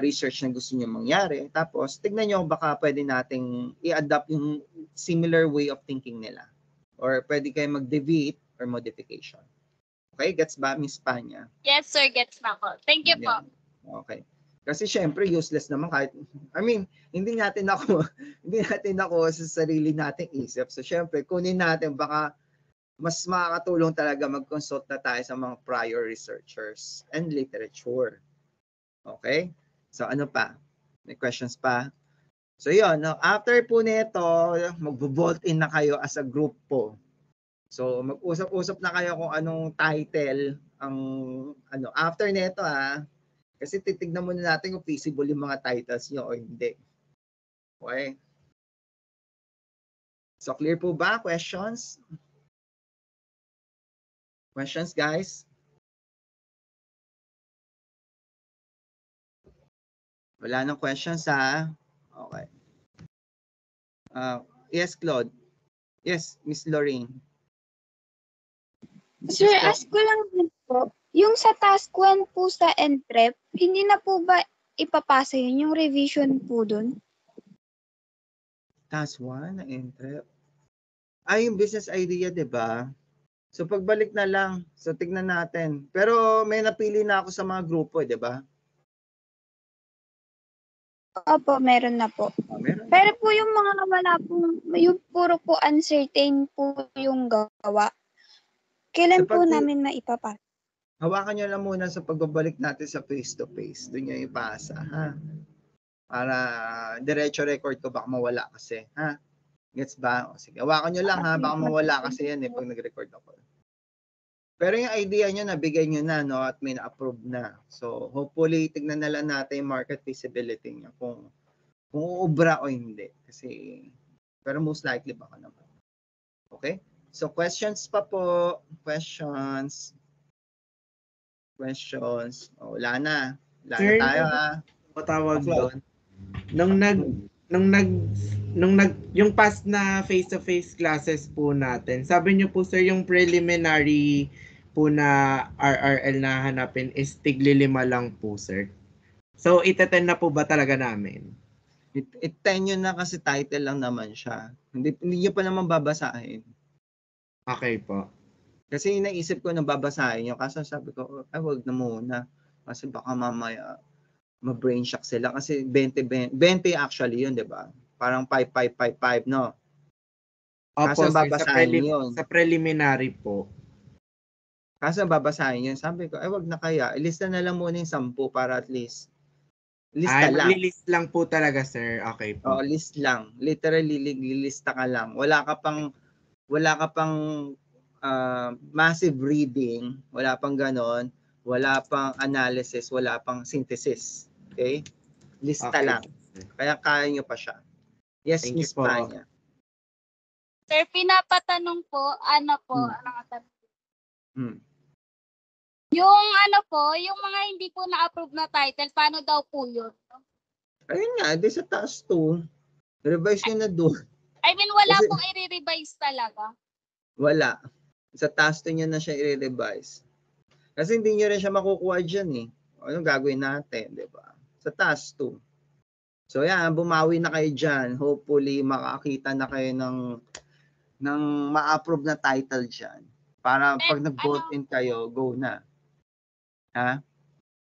research na gusto nyo mangyari. Tapos, tignan nyo baka pwede nating i-adapt yung similar way of thinking nila. Or pwede kayo mag-deviate or modification. Okay? Gets ba, Miss Panya? Yes, sir. Gets na po. Thank you po. Okay. Kasi syempre, useless naman kahit, hindi natin ako sa sarili nating isip. So, syempre, kunin natin, baka mas makakatulong talaga mag-consult na tayo sa mga prior researchers and literature. Okay? So, ano pa? May questions pa? So, yun. After po nito, mag-vault in na kayo as a group po. So, mag-usap-usap na kayo kung anong title ang, after nito kasi titignan muna natin kung feasible yung mga titles nyo o hindi. Okay? So, clear po ba? Questions? Questions, guys? Wala nang questions, ha? Okay. Yes, Claude. Yes, Miss Lorraine. Sir, ask ko lang din po, yung sa task 1 po sa NPrep, hindi na po ba ipapasa yun, yung revision po dun? Task 1 na NPrep. Yung business idea, di ba? So, pagbalik na lang. So, tignan natin. Pero may napili na ako sa mga grupo, di ba? Opo, meron na po. Meron. Pero po yung mga wala po, yung puro po uncertain po yung gawa. Kailan po namin maipapasa? Hawakan nyo lang muna sa pagbabalik natin sa face-to-face. Doon nyo ipasa, ha? Para diretso record ko, baka mawala kasi, ha? Gets ba? O, sige, hawakan nyo lang, ha? Baka mawala kasi yan, pag nag-record ako. Pero yung idea nyo, nabigay nyo na, no? At may na-approve na. So, hopefully, tignan na lang natin yung market feasibility nyo kung uubra o hindi. Kasi, pero most likely baka naman. Okay? So, questions pa po. Questions. O, wala na. Wala na tayo, ha? Patawag doon. Yung past na face-to-face classes po natin, sabi niyo po, sir, yung preliminary po na RRL na hanapin is tigli 5 lang po, sir. So, itaten na po ba talaga namin? Iten yun na kasi title lang naman siya. Hindi nyo pa naman babasahin. Okay po. Kasi naisip ko na babasahin nyo. Kaso sabi ko, wag na muna. Kasi baka mamaya ma-brain shock sila. Kasi 20 actually yun, di ba? Parang 5-5-5-5, no? Opo, kaso babasahin yun. Sa preliminary po. Kaso babasahin yun. Sabi ko, wag na kaya. Ilista na lang muna yung 10 para at least. Lista lang. List lang po talaga, sir. Okay po. List lang. Literally, lista ka lang. Wala ka pang massive reading. Wala pang ganon. Wala pang analysis. Wala pang synthesis. Okay? Lista lang. Kaya kaya nyo pa siya. Yes, Miss Panya. Sir, pinapatanong po, anong tanong? Yung yung mga hindi po na-approve na title, paano daw po yun? Ayun nga, di sa task 2. Revise nyo na doon. I mean, wala pong i-revise talaga. Wala. Sa task 2 nyo na siya i-revise. Kasi hindi nyo rin siya makukuha dyan eh. Anong gagawin natin, di ba? Sa task 2. So yan, bumawi na kayo dyan. Hopefully, makakita na kayo ng ma-approve na title dyan. Para pag nag-vote in kayo, go na. Ha?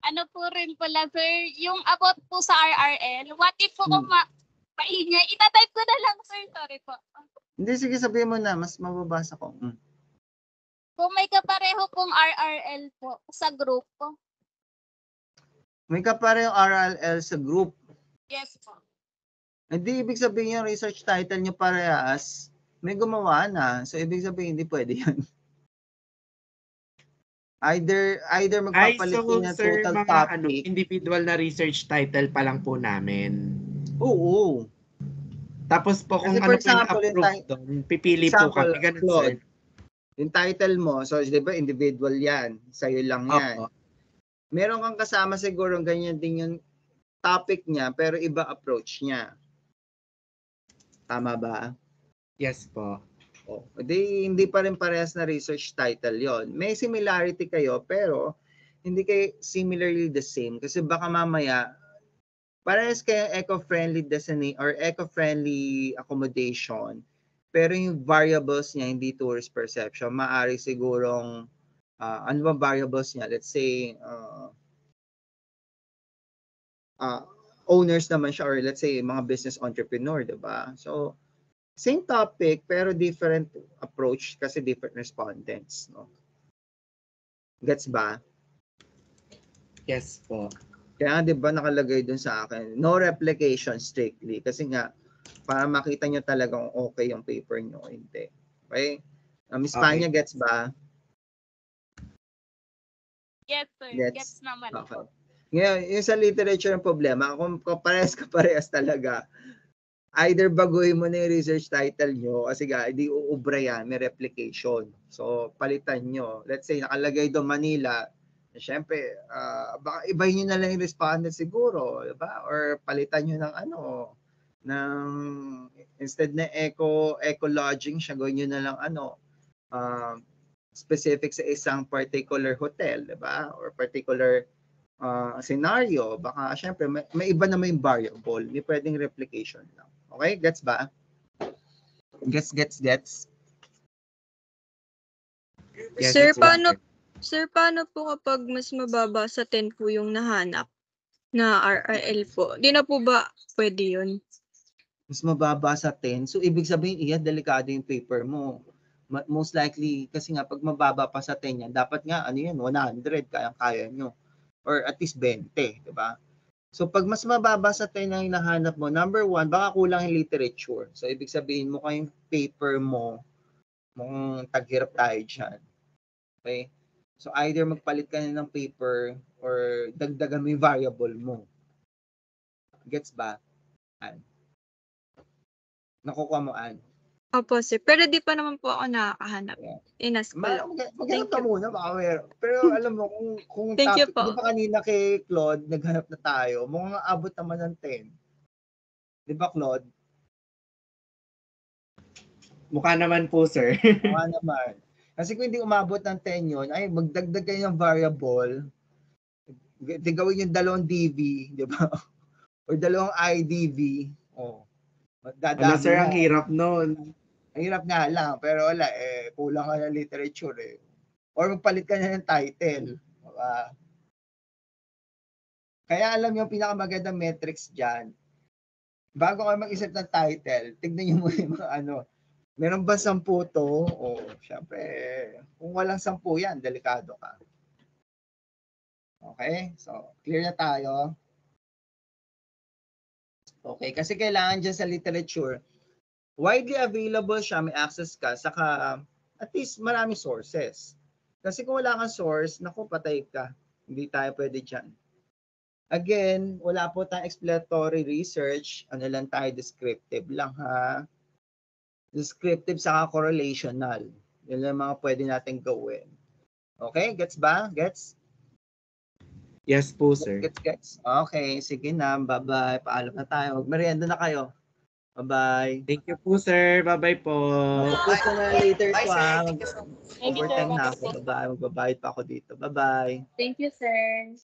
Ano po rin pala, sir, yung about po sa RRL, what if po kung maingay, itatype ko na lang, sir, sorry po. Hindi, sige, sabihin mo na, mas mababasa ko. Kung may kapareho pong RRL po sa group po. May kaparehong RLL sa group. Yes po. Hindi ibig sabihin yung research title nyo parehas, may gumawa na. So, ibig sabihin, hindi pwede yan. Either magpapalit so, ng sir, total mga topic. individual na research title pa lang po namin. Oo. Tapos po Kasi kung for ano po yung example, approve doon, pipili po kami. Ganun, Claude, sir. yung title mo, so di ba individual yan, sa'yo lang yan. Opo. Meron kang kasama siguro ganyan din yung topic niya, pero iba approach niya. Tama ba? Yes po. Oh, hindi pa rin parehas na research title yon. May similarity kayo, pero hindi kayo similarly the same. Kasi baka mamaya, parehas kayo eco-friendly destination or eco-friendly accommodation, pero yung variables niya hindi tourist perception. Maari sigurong, ano ba variables niya? Let's say, owners naman siya, or let's say mga business entrepreneur, diba? So, same topic pero different approach kasi different respondents, no? Gets ba? Yes po. Kaya 'di ba nakalagay dun sa akin, no replication strictly kasi nga para makita nyo talagang okay yung paper nyo, hindi. Okay? Miss Panya, gets ba? Yes, sir. Gets naman po. Ngayon, yung sa literature ang problema, kung parehas talaga, either baguhin mo na yung research title nyo kasi hindi uubra yan, may replication. So, palitan nyo. Let's say, nakalagay doon Manila, syempre, baka ibahin nyo na lang yung respondent siguro, diba? Or palitan nyo ng instead na eco-lodging, siya gawin nyo na lang specific sa isang particular hotel, diba? Or particular scenario, baka syempre may iba na may variable, hindi pwedeng replication lang. Okay, gets ba? Gets. Yes, Sir, paano po kapag mas mababa sa 10 po yung nahanap na RRL po? Di na po ba pwede yun? Mas mababa sa 10, so ibig sabihin, delikado yung paper mo. Most likely, kasi nga pag mababa pa sa 10 yan, dapat nga 100, kaya nyo. Or at least 20, di ba? So pag mas mababa sa 10 ang hinahanap mo, number 1, baka kulang yung literature. So ibig sabihin mo kayong paper mo, mong taghirap tayo dyan. Okay? So either magpalit ka na ng paper or dagdagan mo yung variable mo. Gets ba? Nakukuha mo, Ann? Opo, sir. Pero di pa naman po ako nakakahanap. Inas ko lang. Maghanap ka muna, baka meron. Pero alam mo, kung Thank you topic, po. di ba kanina kay Claude, naghanap na tayo, mukhang abot naman ng 10. Di ba, Claude? Mukha naman po, sir. Mukha naman. Kasi kung hindi umabot ng 10 yun, ay magdagdag kayo ng variable, gawin yung 2 DV, di ba? Or 2 IDV. Oh. Ano, sir, ang hirap nun. Ang hirap nga lang, pero wala, kulang ka ng literature Or magpalit ka na ng title. Diba? Kaya alam yung pinakamagandang metrics dyan. Bago kayo mag-isip ng title, tignan nyo muna yung mga meron ba 10 to? Syempre, kung walang 10 yan, delikado ka. Okay? So, clear na tayo. Okay, kasi kailangan dyan sa literature, widely available siya, may access ka, saka at least maraming sources. Kasi kung wala kang source, naku, patay ka. Hindi tayo pwede dyan. Again, wala po tayong exploratory research. Ano lang tayo, descriptive lang ha. Descriptive saka correlational. Yun lang mga pwede natin gawin. Okay, gets ba? Gets? Yes po, sir. Gets. Okay, sige na. Bye-bye. Paalam na tayo. Magmerienda na kayo. Bye-bye. Thank you po, sir. Bye-bye po. Focus na later Bye, ko sir. ha. Thank you so much. Overtime na ako. Bye-bye. Magbabayad pa ako dito. Bye-bye. Thank you, sir.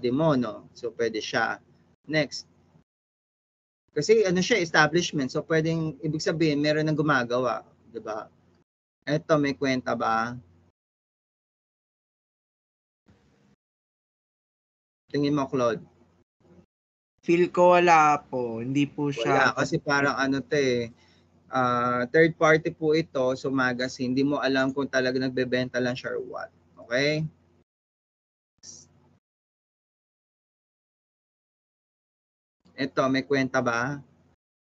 mo, no? So, pwede siya. Next. Kasi ano siya, establishment. So, pwedeng, ibig sabihin, meron nang gumagawa. Diba? Eto, may kwenta ba? Tingin mo, Claude? Feel ko wala po. Hindi po Wala. siya. Kasi parang ano to eh. Third party po ito. So, magazine. Hindi mo alam kung talaga nagbebenta lang siya or what. Okay? Ito, may kwenta ba?